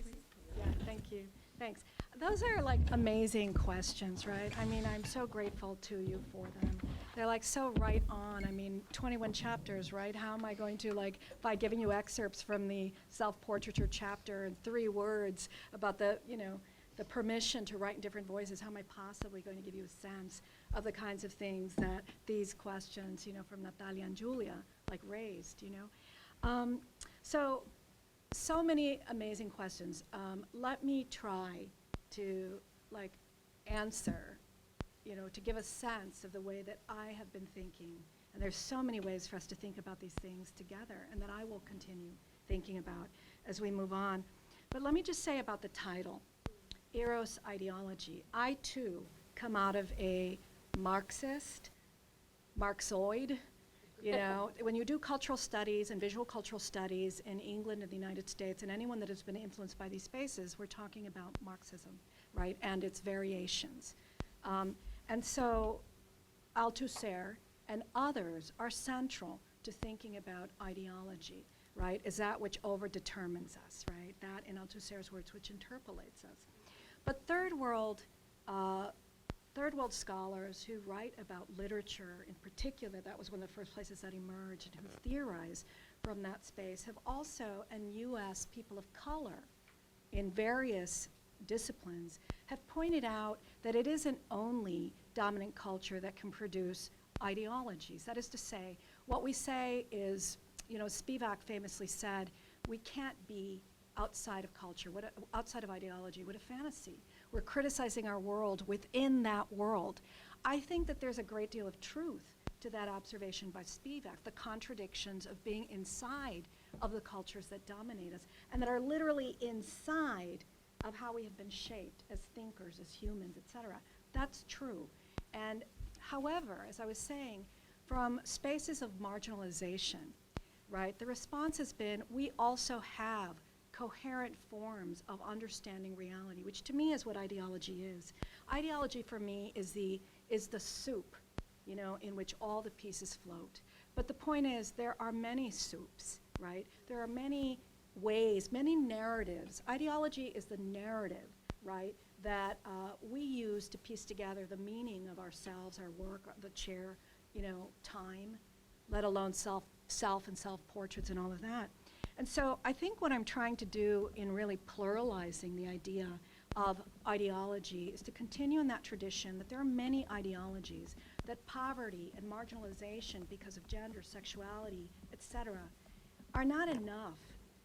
Yeah, thank you. Thanks. Those are like amazing questions, right? I mean, I'm so grateful to you for them. They're like so right on. I mean, 21 chapters, right? How am I going to, like, by giving you excerpts from the self-portraiture chapter and 3 words about the, the permission to write in different voices, how am I possibly going to give you a sense of the kinds of things that these questions, from Natalia and Julia, like, raised, So many amazing questions. Let me try to, like, answer, to give a sense of the way that I have been thinking. And there's so many ways for us to think about these things together, and that I will continue thinking about as we move on. But let me just say about the title, Eros Ideology. I, too, come out of a Marxoid. When you do cultural studies and visual cultural studies in England and the United States, and anyone that has been influenced by these spaces, we're talking about Marxism, right, and its variations. And so Althusser and others are central to thinking about ideology, right, is that which overdetermines us, right, that, in Althusser's words, which interpolates us. But third world scholars who write about literature in particular, that was one of the first places that emerged and who theorize from that space, have also, and US people of color in various disciplines, have pointed out that it isn't only dominant culture that can produce ideologies. That is to say, what we say is, Spivak famously said, we can't be outside of culture, outside of ideology, what a fantasy. We're criticizing our world within that world. I think that there's a great deal of truth to that observation by Spivak, the contradictions of being inside of the cultures that dominate us and that are literally inside of how we have been shaped as thinkers, as humans, etc. That's true. And however, as I was saying, from spaces of marginalization, right, the response has been, we also have coherent forms of understanding reality, which to me is what ideology is. Ideology for me is the soup, in which all the pieces float. But the point is, there are many soups, right? There are many ways, many narratives. Ideology is the narrative, right, that we use to piece together the meaning of ourselves, our work, the chair, time, let alone self and self-portraits and all of that. And so I think what I'm trying to do in really pluralizing the idea of ideology is to continue in that tradition that there are many ideologies, that poverty and marginalization because of gender, sexuality, etc., are not enough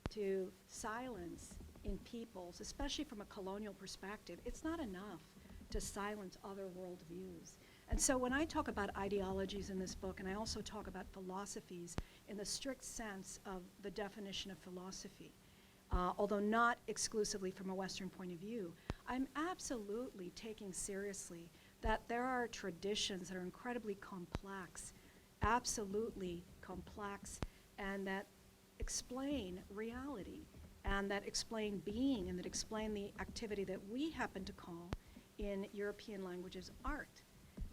to silence in peoples, especially from a colonial perspective. It's not enough to silence other worldviews. And so when I talk about ideologies in this book, and I also talk about philosophies in the strict sense of the definition of philosophy, although not exclusively from a Western point of view, I'm absolutely taking seriously that there are traditions that are incredibly complex, absolutely complex, and that explain reality, and that explain being, and that explain the activity that we happen to call in European languages art.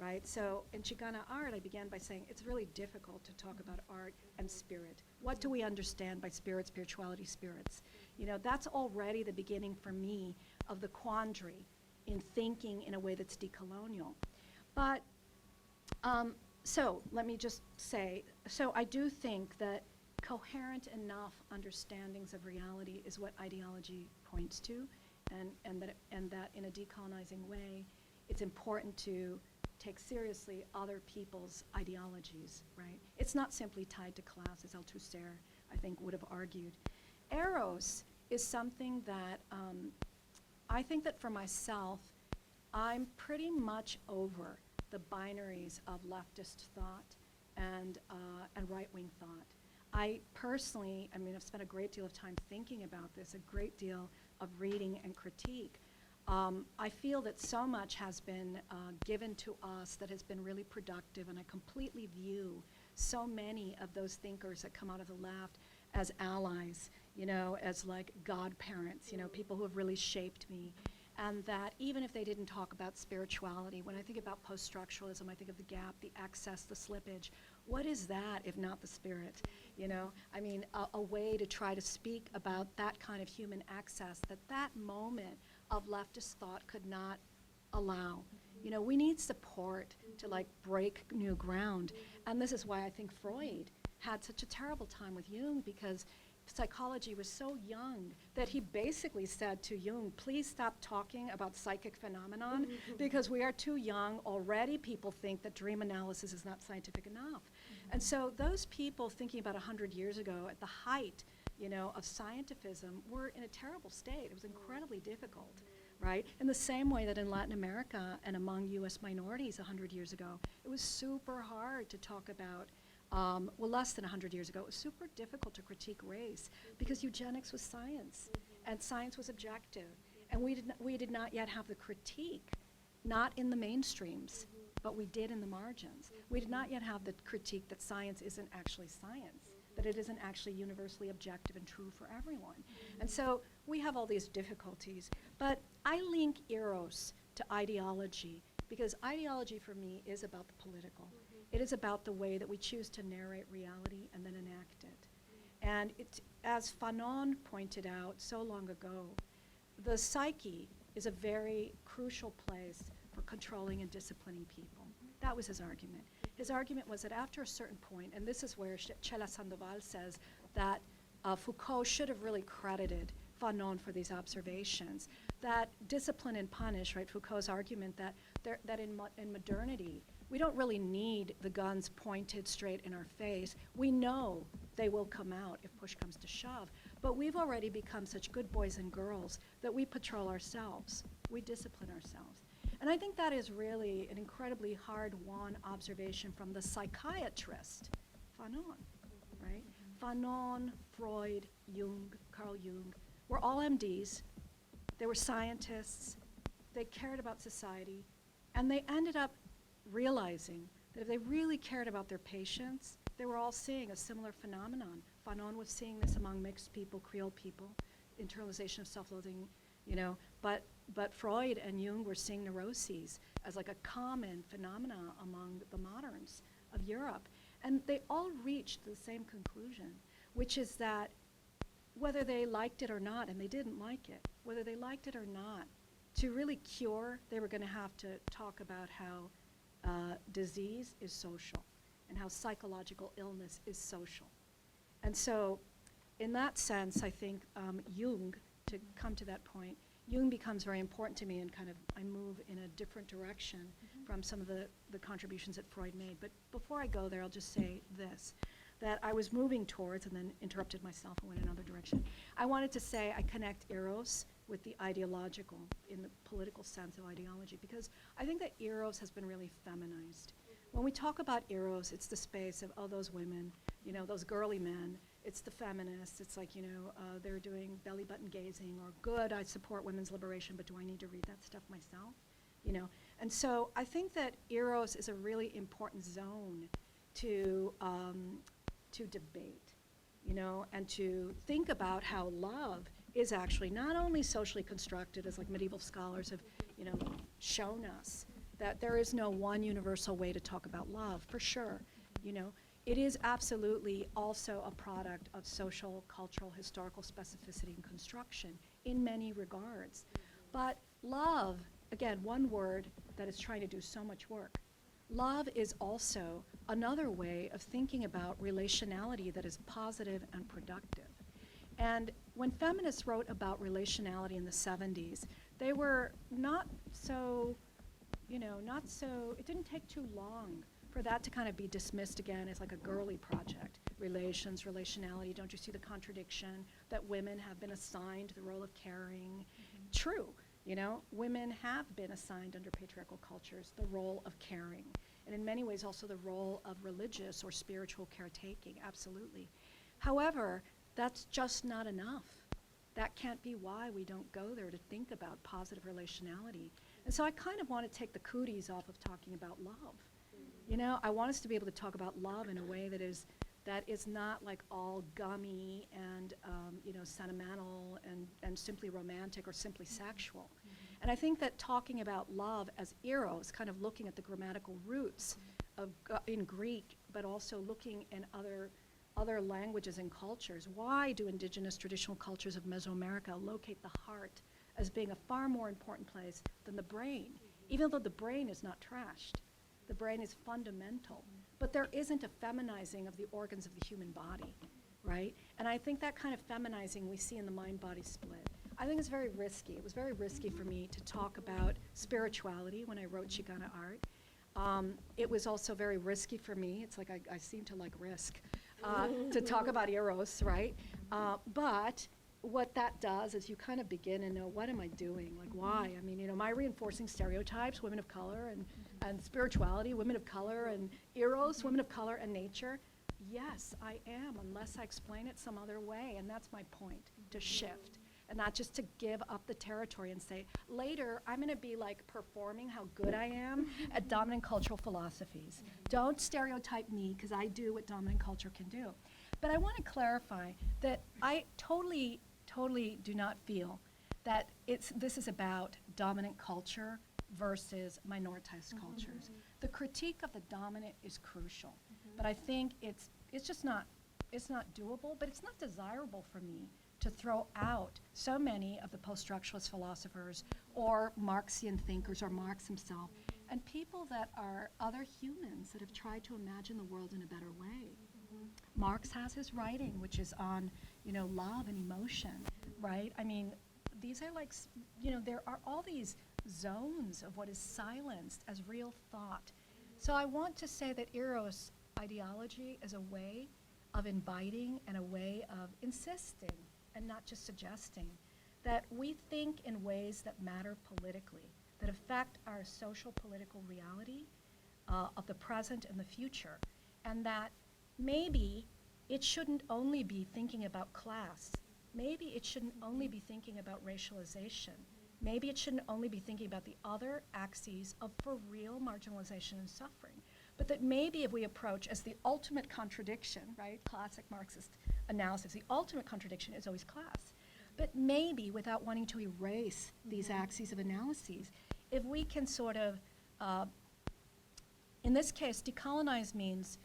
Right? So in Chicana art, I began by saying it's really difficult to talk about art and spirit. What do we understand by spirit, spirituality, spirits? That's already the beginning for me of the quandary in thinking in a way that's decolonial. But so let me just say, so I do think that coherent enough understandings of reality is what ideology points to, and that in a decolonizing way, it's important to take seriously other people's ideologies, right? It's not simply tied to class, as Althusser, I think, would have argued. Eros is something that I think that for myself, I'm pretty much over the binaries of leftist thought and right-wing thought. I personally, I mean, I've spent a great deal of time thinking about this, a great deal of reading and critique. I feel that so much has been given to us that has been really productive, and I completely view so many of those thinkers that come out of the left as allies, you know, as like godparents, you know, people who have really shaped me. And that even if they didn't talk about spirituality, when I think about post-structuralism, I think of the gap, the excess, the slippage. What is that if not the spirit? You know, I mean, a way to try to speak about that kind of human access that moment of leftist thought could not allow. You know, we need support to like break new ground. And this is why I think Freud had such a terrible time with Jung, because psychology was so young that he basically said to Jung, please stop talking about psychic phenomenon because we are too young. Already people think that dream analysis is not scientific enough. And so those people thinking about 100 years ago at the height, you know, of scientifism were in a terrible state. It was incredibly difficult, right? In the same way that in Latin America and among US minorities 100 years ago, it was super hard to talk about well, less than 100 years ago, it was super difficult to critique race because eugenics was science and science was objective. And we did not yet have the critique, not in the mainstreams, but we did in the margins. We did not yet have the critique that science isn't actually science, that it isn't actually universally objective and true for everyone. And so we have all these difficulties. But I link Eros to ideology because ideology for me is about the political. It is about the way that we choose to narrate reality and then enact it. And it's, as Fanon pointed out so long ago, the psyche is a very crucial place for controlling and disciplining people. That was his argument. His argument was that after a certain point, and this is where Chela Sandoval says that Foucault should have really credited Fanon for these observations, that discipline and punish, right, Foucault's argument that in modernity, we don't really need the guns pointed straight in our face. We know they will come out if push comes to shove. But we've already become such good boys and girls that we patrol ourselves. We discipline ourselves. And I think that is really an incredibly hard-won observation from the psychiatrist, Fanon, right? Fanon, Freud, Jung, Carl Jung, were all MDs. They were scientists. They cared about society. And they ended up realizing that if they really cared about their patients, they were all seeing a similar phenomenon. Fanon was seeing this among mixed people, Creole people, internalization of self-loathing, you know, but Freud and Jung were seeing neuroses as like a common phenomena among the moderns of Europe. And they all reached the same conclusion, which is that whether they liked it or not, and they didn't like it, whether they liked it or not, to really cure, they were going to have to talk about how disease is social and how psychological illness is social. And so in that sense, I think Jung, to come to that point, Jung becomes very important to me and kind of I move in a different direction from some of the contributions that Freud made. But before I go there, I'll just say this, that I was moving towards and then interrupted myself and went another direction. I wanted to say I connect Eros with the ideological in the political sense of ideology because I think that Eros has been really feminized. When we talk about Eros, it's the space of, oh, those women, you know, those girly men. It's the feminists. It's like, you know, they're doing belly button gazing or good, I support women's liberation, but do I need to read that stuff myself? You know, and so I think that Eros is a really important zone to debate, you know, and to think about how love is actually not only socially constructed, as like medieval scholars have, you know, shown us, that there is no one universal way to talk about love, for sure, you know. It is absolutely also a product of social, cultural, historical specificity and construction in many regards. But love, again, one word that is trying to do so much work, love is also another way of thinking about relationality that is positive and productive. And when feminists wrote about relationality in the 70s, they were not so, it didn't take too long for that to kind of be dismissed again as like a girly project. Relations, relationality, don't you see the contradiction that women have been assigned the role of caring? True, women have been assigned under patriarchal cultures the role of caring, and in many ways also the role of religious or spiritual caretaking, absolutely. However, that's just not enough. That can't be why we don't go there to think about positive relationality. And so I kind of want to take the cooties off of talking about love. I want us to be able to talk about love in a way that is not like all gummy and sentimental and simply romantic or simply sexual. And I think that talking about love as eros, kind of looking at the grammatical roots of in Greek, but also looking in other languages and cultures. Why do indigenous traditional cultures of Mesoamerica locate the heart as being a far more important place than the brain, even though the brain is not trashed? The brain is fundamental, but there isn't a feminizing of the organs of the human body, right? And I think that kind of feminizing we see in the mind-body split. I think it's very risky. It was very risky for me to talk about spirituality when I wrote Chicana Art. It was also very risky for me. It's like I seem to like risk to talk about Eros, right? But what that does is you kind of begin and know, what am I doing? Like, why? I mean, am I reinforcing stereotypes, women of color and spirituality, women of color and Eros, women of color and nature? Yes, I am, unless I explain it some other way. And that's my point, to shift. And not just to give up the territory and say, later, I'm going to be like performing how good I am at dominant cultural philosophies. Don't stereotype me, because I do what dominant culture can do. But I want to clarify that I totally do not feel that this is about dominant culture versus minoritized cultures. The critique of the dominant is crucial, but I think it's not doable, but it's not desirable for me to throw out so many of the post-structuralist philosophers or Marxian thinkers or Marx himself, and people that are other humans that have tried to imagine the world in a better way. Marx has his writing, which is on, love and emotion, right? I mean, these are like, there are all these zones of what is silenced as real thought. So I want to say that Eros ideology is a way of inviting and a way of insisting and not just suggesting that we think in ways that matter politically, that affect our social political reality of the present and the future, and that maybe it shouldn't only be thinking about class. Maybe it shouldn't only be thinking about racialization. Maybe it shouldn't only be thinking about the other axes of for real marginalization and suffering. But that maybe if we approach as the ultimate contradiction, right, classic Marxist analysis, the ultimate contradiction is always class. But maybe without wanting to erase these axes of analyses, if we can sort of, in this case, decolonize means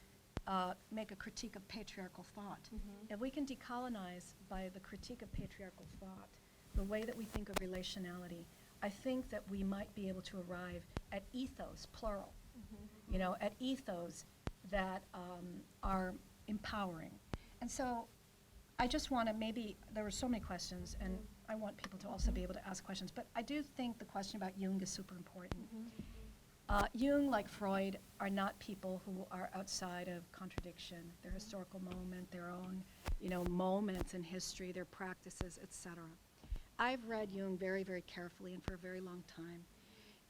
make a critique of patriarchal thought. If we can decolonize by the critique of patriarchal thought, the way that we think of relationality, I think that we might be able to arrive at ethos, plural, at ethos that are empowering. And so I just want to there were so many questions, and I want people to also be able to ask questions, but I do think the question about Jung is super important. Jung, like Freud, are not people who are outside of contradiction, their historical moment, their own, moments in history, their practices, etc. I've read Jung very, very carefully and for a very long time.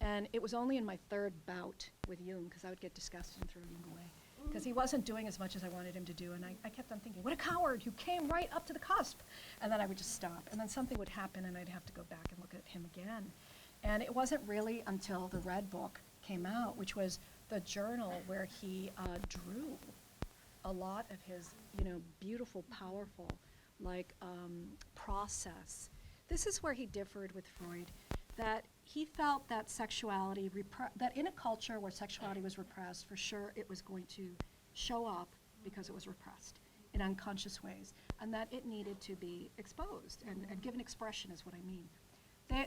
And it was only in my third bout with Jung, because I would get disgusted and throw Jung away, because he wasn't doing as much as I wanted him to do. And I kept on thinking, what a coward, you came right up to the cusp. And then I would just stop. And then something would happen, and I'd have to go back and look at him again. And it wasn't really until the Red Book came out, which was the journal where he drew a lot of his, beautiful, powerful, process. This is where he differed with Freud, that he felt that sexuality, that in a culture where sexuality was repressed, for sure it was going to show up because it was repressed in unconscious ways, and that it needed to be exposed and given expression is what I mean.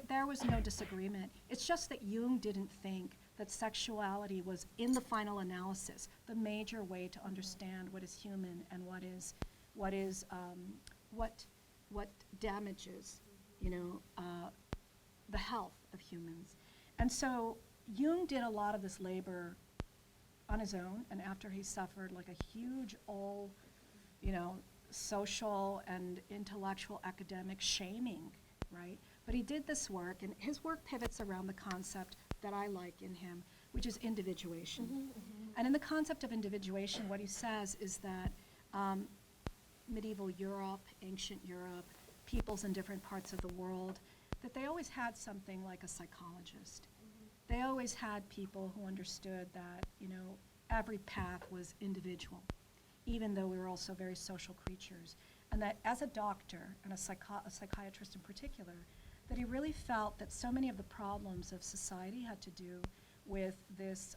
There was no disagreement. It's just that Jung didn't think that sexuality was, in the final analysis, the major way to understand what is human and what damages, the health of humans. And so Jung did a lot of this labor on his own, and after he suffered like a huge social and intellectual academic shaming, right? But he did this work, and his work pivots around the concept that I like in him, which is individuation. And in the concept of individuation, what he says is that medieval Europe, ancient Europe, peoples in different parts of the world, that they always had something like a psychologist. They always had people who understood that, every path was individual, even though we were also very social creatures. And that as a doctor, and a psychiatrist in particular, that he really felt that so many of the problems of society had to do with this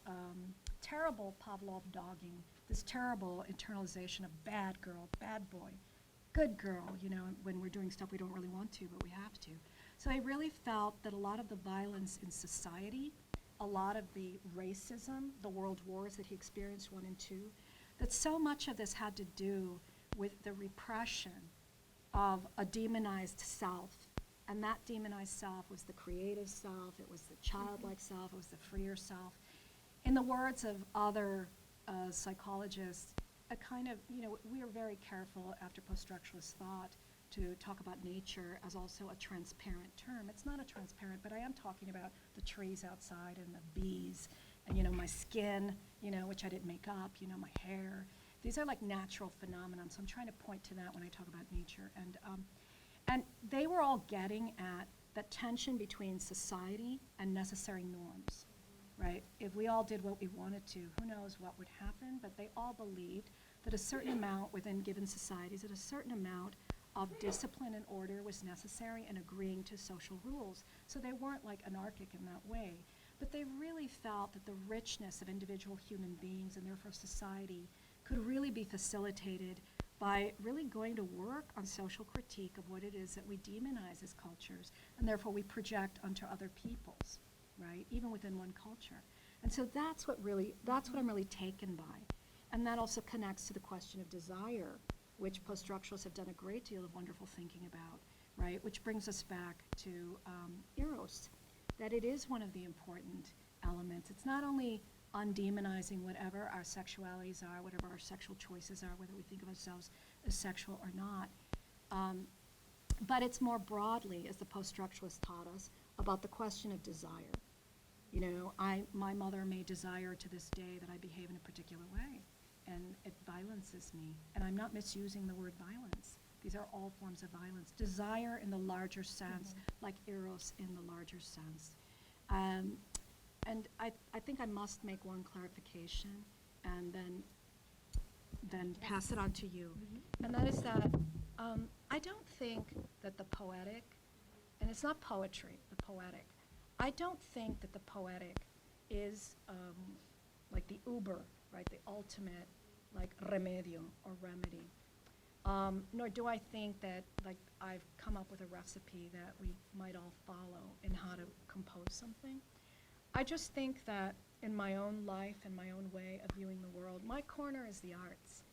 terrible Pavlov dogging, this terrible internalization of bad girl, bad boy, good girl, when we're doing stuff we don't really want to, but we have to. So I really felt that a lot of the violence in society, a lot of the racism, the world wars that he experienced 1 and 2, that so much of this had to do with the repression of a demonized self. And that demonized self was the creative self, it was the childlike self, it was the freer self. In the words of other psychologists, a kind of, we are very careful after post-structuralist thought to talk about nature as also a transparent term. It's not a transparent, but I am talking about the trees outside and the bees and, my skin, which I didn't make up, my hair. These are like natural phenomena, so I'm trying to point to that when I talk about nature. And they were all getting at that tension between society and necessary norms, right? If we all did what we wanted to, who knows what would happen, but they all believed that a certain amount within given societies, that a certain amount of discipline and order was necessary and agreeing to social rules. So they weren't like anarchic in that way, but they really felt that the richness of individual human beings and therefore society could really be facilitated by really going to work on social critique of what it is that we demonize as cultures, and therefore we project onto other peoples, right, even within one culture. And so that's what I'm really taken by. And that also connects to the question of desire, which post-structuralists have done a great deal of wonderful thinking about, right, which brings us back to Eros, that it is one of the important elements. It's not only undemonizing whatever our sexualities are, whatever our sexual choices are, whether we think of ourselves as sexual or not, but it's more broadly, as the post-structuralists taught us, about the question of desire. My mother may desire to this day that I behave in a particular way, and it violences me. And I'm not misusing the word violence. These are all forms of violence. Desire in the larger sense, like Eros in the larger sense. And I think I must make one clarification and then pass it on to you. And that is that I don't think that the poetic, and it's not poetry, the poetic, I don't think that the poetic is like the uber, right, the ultimate, like remedio or remedy. Nor do I think that like I've come up with a recipe that we might all follow in how to compose something. I just think that in my own life and my own way of viewing the world, my corner is the arts,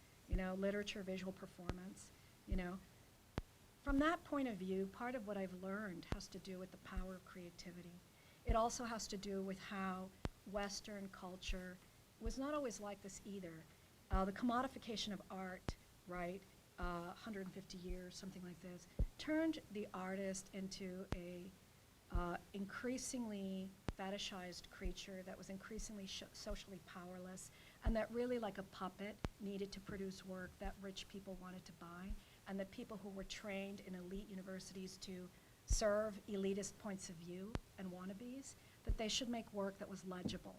literature, visual performance, From that point of view, part of what I've learned has to do with the power of creativity. It also has to do with how Western culture was not always like this either. The commodification of art, right, 150 years, something like this, turned the artist into a increasingly fetishized creature that was increasingly socially powerless, and that really, like a puppet, needed to produce work that rich people wanted to buy, and that people who were trained in elite universities to serve elitist points of view and wannabes, that they should make work that was legible.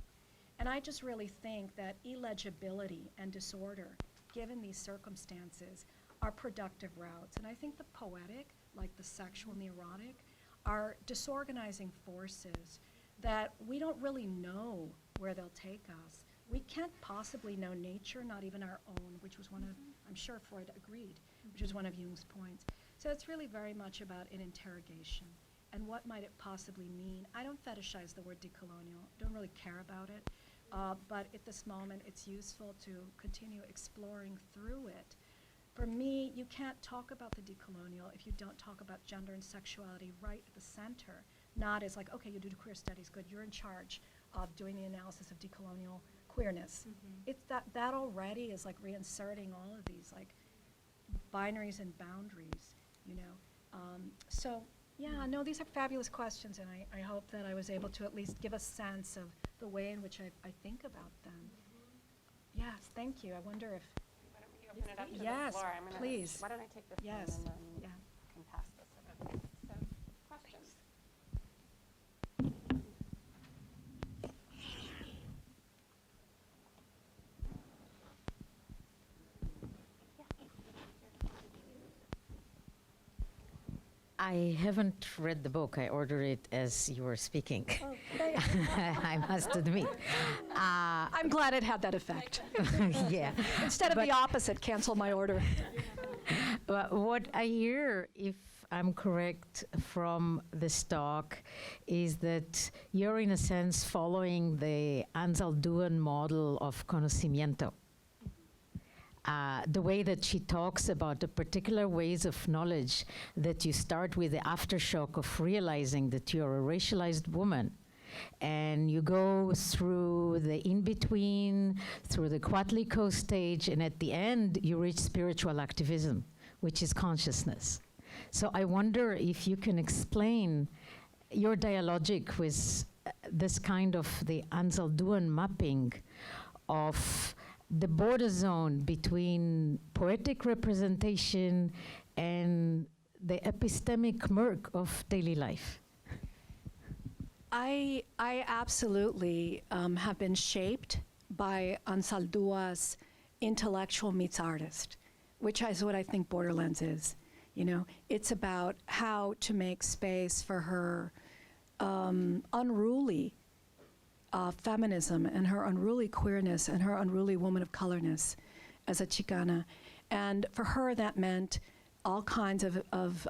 And I just really think that illegibility and disorder, given these circumstances, are productive routes. And I think the poetic, like the sexual and the erotic, are disorganizing forces that we don't really know where they'll take us. We can't possibly know nature, not even our own, which was one of, I'm sure Freud agreed, which was one of Jung's points. So it's really very much about an interrogation. and what might it possibly mean. I don't fetishize the word decolonial, don't really care about it, but at this moment it's useful to continue exploring through it. For me, you can't talk about the decolonial if you don't talk about gender and sexuality right at the center, not as like, okay, you do queer studies, good, you're in charge of doing the analysis of decolonial queerness. It's that already is like reinserting all of these like binaries and boundaries, you know. So yeah, no, these are fabulous questions, and I hope that I was able to at least give a sense of the way in which I think about them. Yes, thank you. I wonder if, Why don't we open it up to Yes, the floor? I'm gonna, please. Why don't I take this Yes, one and then yeah. can pass this around. So, questions? I haven't read the book. I ordered it as you were speaking. Oh, thank I must admit. I'm glad it had that effect. Yeah. Instead of But- the opposite, cancel my order. But what I hear, if I'm correct from this talk, is that you're in a sense following the Anzalduan model of conocimiento. The way that she talks about the particular ways of knowledge, that you start with the aftershock of realizing that you're a racialized woman, and you go through the in-between, through the Coatlicue stage, and at the end, you reach spiritual activism, which is consciousness. So I wonder if you can explain your dialogic with this kind of the Anzalduan mapping of the border zone between poetic representation and the epistemic murk of daily life. I absolutely have been shaped by Anzaldua's intellectual meets artist, which is what I think Borderlands is. You know, it's about how to make space for her unruly feminism and her unruly queerness and her unruly woman of colorness as a Chicana. And for her, that meant all kinds of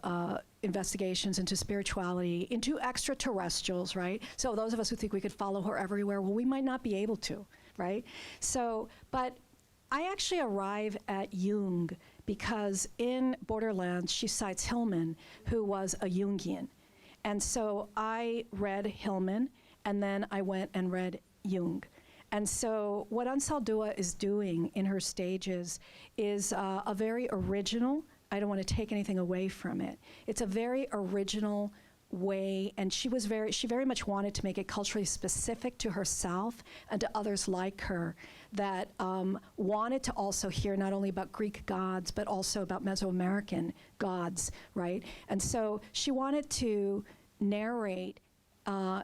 investigations into spirituality, into extraterrestrials, right? So those of us who think we could follow her everywhere, well, we might not be able to, right? So, but I actually arrive at Jung because in Borderlands, she cites Hillman, who was a Jungian. And so I read Hillman, and then I went and read Jung. And so what Anzaldúa is doing in her stages is a very original, I don't want to take anything away from it. It's a very original way, and she very much wanted to make it culturally specific to herself and to others like her that wanted to also hear not only about Greek gods, but also about Mesoamerican gods, right? And so she wanted to narrate,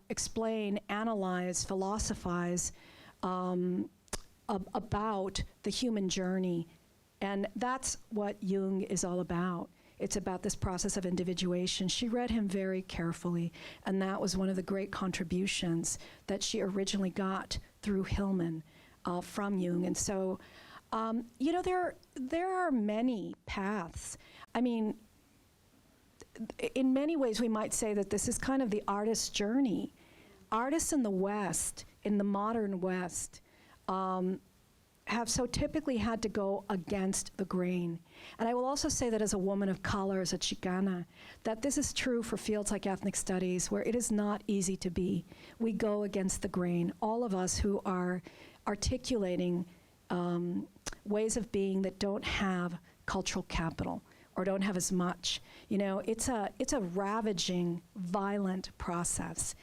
explain, analyze, philosophize about the human journey. And that's what Jung is all about. It's about this process of individuation. She read him very carefully, and that was one of the great contributions that she originally got through Hillman from Jung. And so, you know, there are many paths. I mean, in many ways, we might say that this is kind of the artist's journey. Artists in the West, in the modern West, have so typically had to go against the grain. And I will also say that as a woman of color, as a Chicana, that this is true for fields like ethnic studies, where it is not easy to be. We go against the grain. All of us who are articulating ways of being that don't have cultural capital or don't have as much. You know, it's a ravaging, violent process.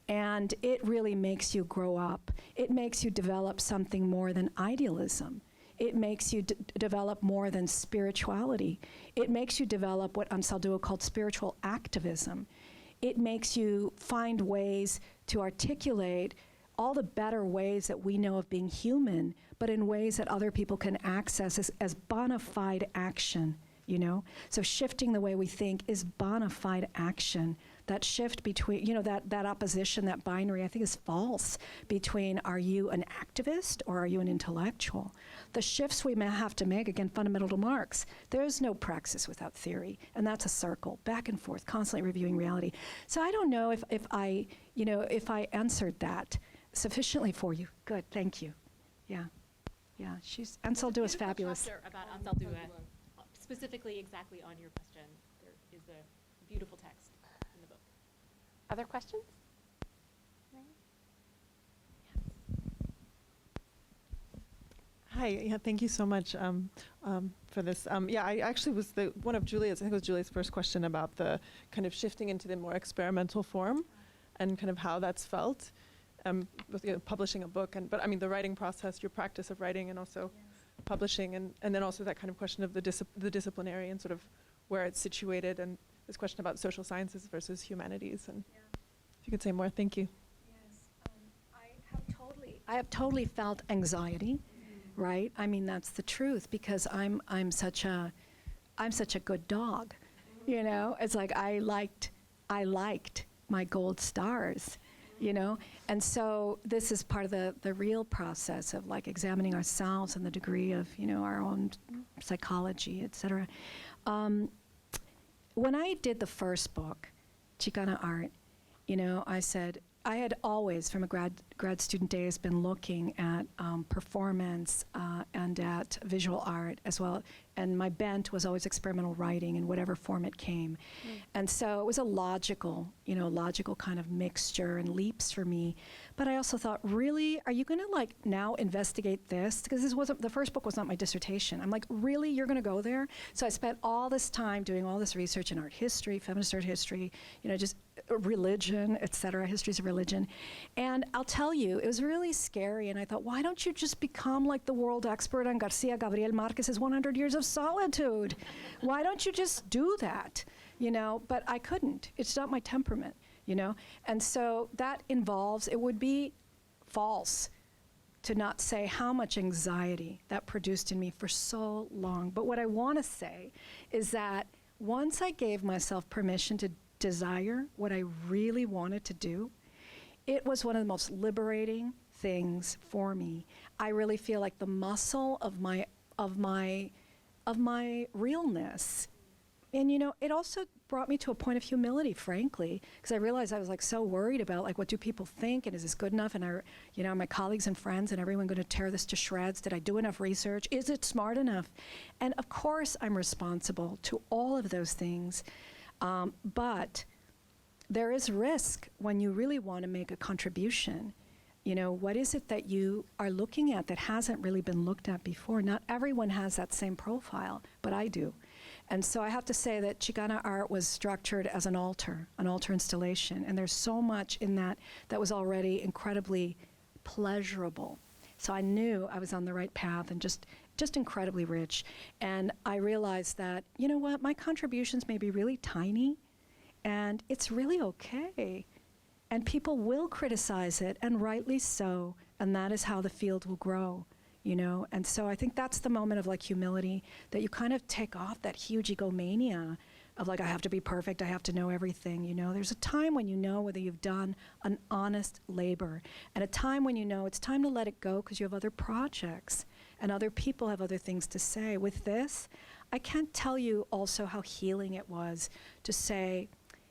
And it really makes you grow up. It makes you develop something more than idealism. It makes you develop more than spirituality. It makes you develop what Anzaldúa called spiritual activism. It makes you find ways to articulate all the better ways that we know of being human, but in ways that other people can access as bona fide action you know? So shifting the way we think is bona fide action. That shift between, you know, that opposition, that binary, I think is false between are you an activist or are you an intellectual? The shifts we may have to make, again, fundamental to Marx, there is no praxis without theory, and that's a circle, back and forth, constantly reviewing reality. So I don't know if I answered that sufficiently for you. Good, thank you. Yeah, Anseldu is fabulous. Chapter about Anseldu, specifically exactly on your question. There is a beautiful text in the book. Other questions? Hi, yeah, thank you so much for this. Yeah, I actually was one of Julia's, I think it was Julia's first question about the kind of shifting into the more experimental form and kind of how that's felt with publishing a book. But I mean, the writing process, your practice of writing and also publishing, and then also that kind of question of the disciplinary and sort of where it's situated, and this question about social sciences versus humanities. And if you could say more, thank you. Yes, I have totally felt anxiety. Right? I mean, that's the truth, because I'm such a good dog, you know? It's like I liked my gold stars, you know? And so this is part of the real process of like examining ourselves and the degree of, you know, our own psychology, et cetera. When I did the first book, Chicana Art, you know, I had always, from a grad student days, been looking at performance and at visual art as well. And my bent was always experimental writing in whatever form it came. And so it was a logical kind of mixture and leaps for me. But I also thought, really, are you going to like now investigate this? Because the first book was not my dissertation. I'm like, really, you're going to go there? So I spent all this time doing all this research in art history, feminist art history, you know, just religion, et cetera, histories of religion. And I'll tell you, it was really scary. And I thought, why don't you just become like the world expert on Garcia Gabriel Marquez's 100 Years of Solitude? Why don't you just do that? You know, but I couldn't. It's not my temperament, you know? And so that involves, it would be false to not say how much anxiety that produced in me for so long. But what I want to say is that once I gave myself permission to desire what I really wanted to do, it was one of the most liberating things for me. I really feel like the muscle of my realness. And you know, it also brought me to a point of humility, frankly, because I realized I was like so worried about like, what do people think, and is this good enough? And are my colleagues and friends and everyone going to tear this to shreds? Did I do enough research? Is it smart enough? And of course I'm responsible to all of those things. But there is risk when you really want to make a contribution. You know, what is it that you are looking at that hasn't really been looked at before? Not everyone has that same profile, but I do. And so I have to say that Chicana Art was structured as an altar installation. And there's so much in that was already incredibly pleasurable. So I knew I was on the right path and just incredibly rich. And I realized that, you know what, my contributions may be really tiny, and it's really okay. And people will criticize it, and rightly so, and that is how the field will grow, you know? And so I think that's the moment of like humility, that you kind of take off that huge egomania of like, I have to be perfect, I have to know everything, you know? There's a time when you know whether you've done an honest labor, and a time when you know it's time to let it go because you have other projects, and other people have other things to say. With this, I can't tell you also how healing it was to say,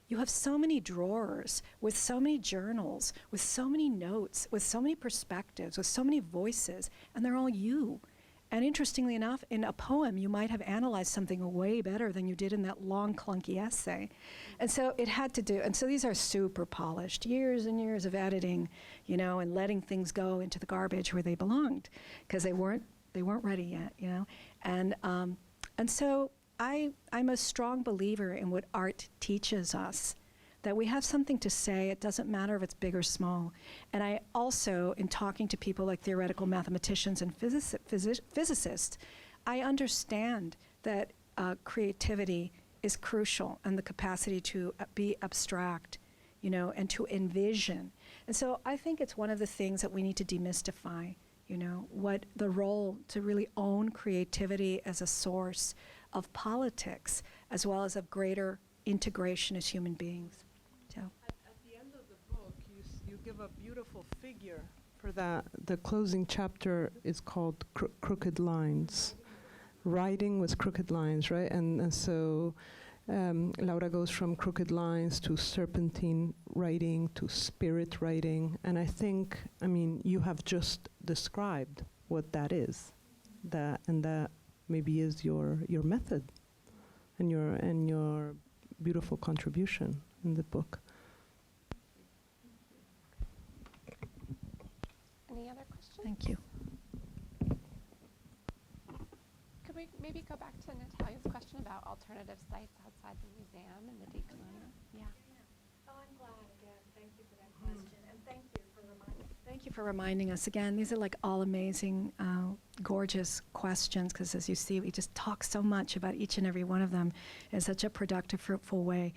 you have so many drawers with so many journals, with so many notes, with so many perspectives, with so many voices, and they're all you. And interestingly enough, in a poem, you might have analyzed something way better than you did in that long, clunky essay. And so it had to do, and so these are super polished, years and years of editing, you know, and letting things go into the garbage where they belonged, because they weren't ready yet, you know. And so I'm a strong believer in what art teaches us, that we have something to say. It doesn't matter if it's big or small. And I also, in talking to people like theoretical mathematicians and physicists, I understand that creativity is crucial, and the capacity to be abstract, you know, and to envision. And so I think it's one of the things that we need to demystify, you know, what the role to really own creativity as a source of politics as well as of greater integration as human beings. So. At the end of the book, you give a beautiful figure for that. The closing chapter is called Crooked Lines. Writing with crooked lines, right? And so Laura goes from crooked lines to serpentine writing to spirit writing. And I think, you have just described what that is. That maybe is your method and your beautiful contribution in the book. Any other questions? Thank you. Could we maybe go back to Natalia's question about alternative sites outside the museum and the Decolonial? Yeah. Oh, I'm glad again. Thank you for that question, and thank you for reminding us again. These are like all amazing, gorgeous questions, because as you see, we just talk so much about each and every one of them in such a productive, fruitful way.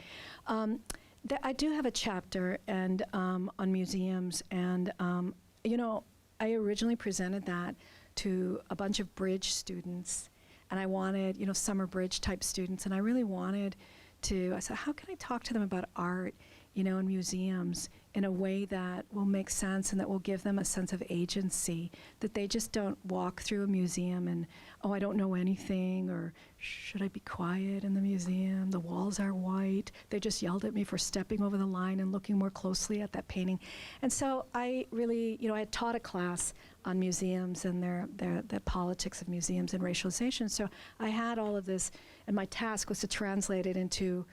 I do have a chapter and on museums, and I originally presented that to a bunch of bridge students, and I wanted, summer bridge type students, and I really wanted to, I said, how can I talk to them about art, in museums in a way that will make sense and that will give them a sense of agency, that they just don't walk through a museum and, oh, I don't know anything, or should I be quiet in the museum? The walls are white. They just yelled at me for stepping over the line and looking more closely at that painting. And so I really, I had taught a class on museums and the politics of museums and racialization. So I had all of this, and my task was to translate it into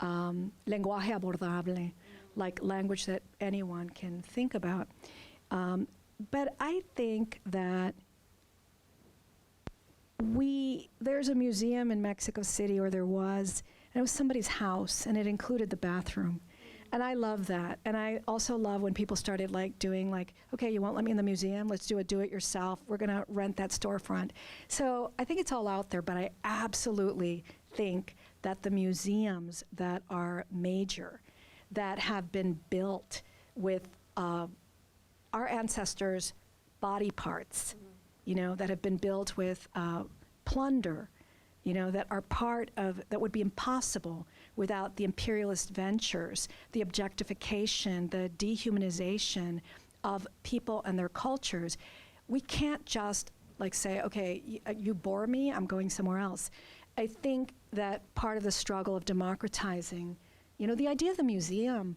lenguaje abordable, like language that anyone can think about. But I think that there's a museum in Mexico City, or there was, and it was somebody's house, and it included the bathroom. And I love that. And I also love when people started doing okay, you won't let me in the museum, let's do it yourself. We're gonna rent that storefront. So I think it's all out there, but I absolutely think that the museums that are major, that have been built with our ancestors' body parts, that have been built with plunder, that are part of, that would be impossible without the imperialist ventures, the objectification, the dehumanization of people and their cultures. We can't just say, okay, you bore me, I'm going somewhere else. I think that part of the struggle of democratizing, the idea of the museum,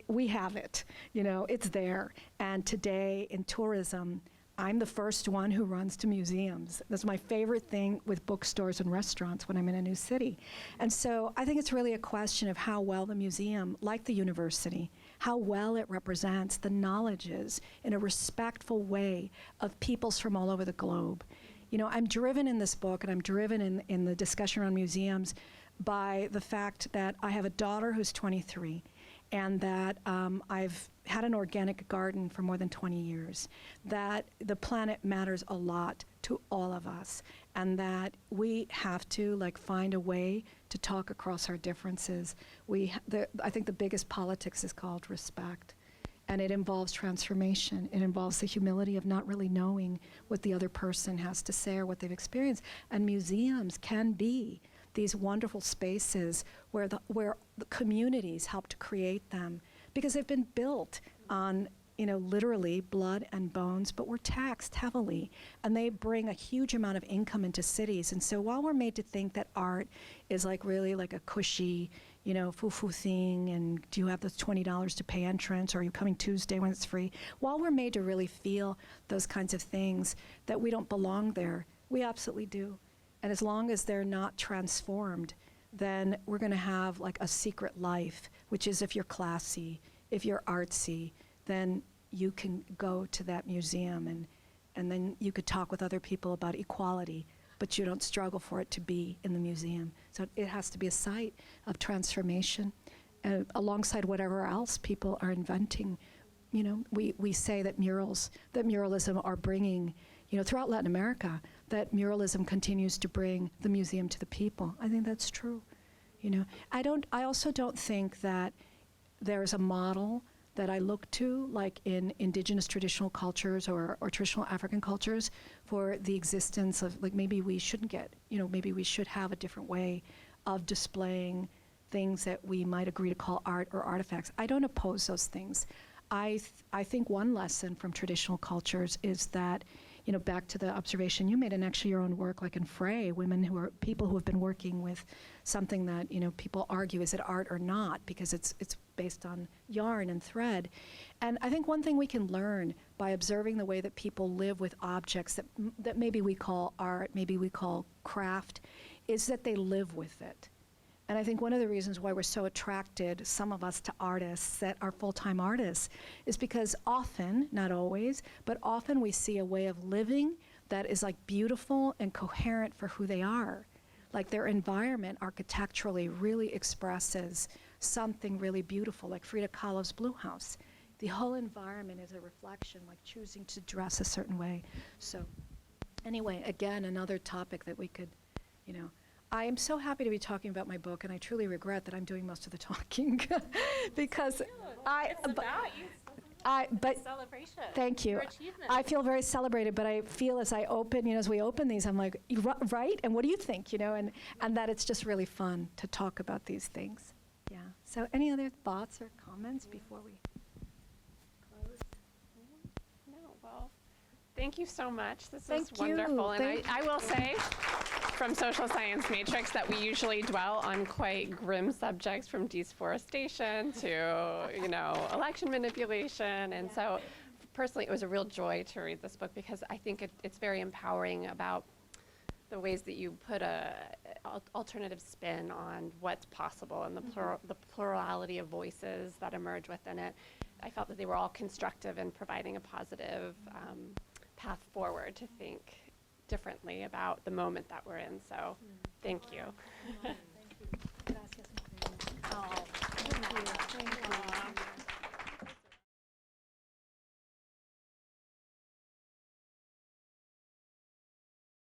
we have it, it's there. And today in tourism, I'm the first one who runs to museums. That's my favorite thing with bookstores and restaurants when I'm in a new city. And so I think it's really a question of how well the museum, like the university, how well it represents the knowledges in a respectful way of peoples from all over the globe. I'm driven in this book, and I'm driven in the discussion around museums by the fact that I have a daughter who's 23, and that I've had an organic garden for more than 20 years, that the planet matters a lot to all of us, and that we have to find a way to talk across our differences. I think the biggest politics is called respect. And it involves transformation. It involves the humility of not really knowing what the other person has to say or what they've experienced. And museums can be these wonderful spaces where the communities help to create them, because they've been built on, literally blood and bones, but we're taxed heavily, and they bring a huge amount of income into cities. And so while we're made to think that art is really a cushy, foo-foo thing, and do you have the $20 to pay entrance, or are you coming Tuesday when it's free? While we're made to really feel those kinds of things, that we don't belong there, we absolutely do. And as long as they're not transformed, then we're gonna have a secret life, which is if you're classy, if you're artsy, then you can go to that museum and then you could talk with other people about equality, but you don't struggle for it to be in the museum. So it has to be a site of transformation, alongside whatever else people are inventing. We say that muralism are bringing, throughout Latin America, that muralism continues to bring the museum to the people. I think that's true. I also don't think that there's a model that I look to, like in indigenous traditional cultures or traditional African cultures, for the existence of, like, maybe we shouldn't get, maybe we should have a different way of displaying things that we might agree to call art or artifacts. I don't oppose those things. I think one lesson from traditional cultures is that, back to the observation you made, and actually your own work, like in Frey, people who have been working with something that, people argue, is it art or not, because it's based on yarn and thread. And I think one thing we can learn by observing the way that people live with objects that maybe we call art, maybe we call craft, is that they live with it. And I think one of the reasons why we're so attracted, some of us, to artists that are full-time artists, is because often, not always, but often we see a way of living that is like beautiful and coherent for who they are. Like their environment architecturally really expresses something really beautiful, like Frida Kahlo's Blue House. The whole environment is a reflection, like choosing to dress a certain way. So anyway, again, another topic that we could, I am so happy to be talking about my book, and I truly regret that I'm doing most of the talking because Celebration. Thank you. Your achievement. I feel very celebrated, but I feel as I open, as we open these, I'm like, right? And what do you think? And that it's just really fun to talk about these things. Yeah. So any other thoughts or comments before we close? No, well, thank you so much. This Thank is you. wonderful. And Thank I will say from Social Science Matrix that we usually dwell on quite grim subjects, from deforestation to, election manipulation. And so personally, it was a real joy to read this book, because I think it's very empowering about the ways that you put a alternative spin on what's possible and the plurality of voices that emerge within it. I felt that they were all constructive in providing a positive path forward to think differently about the moment that we're in. So thank you. Thank you. Gracias.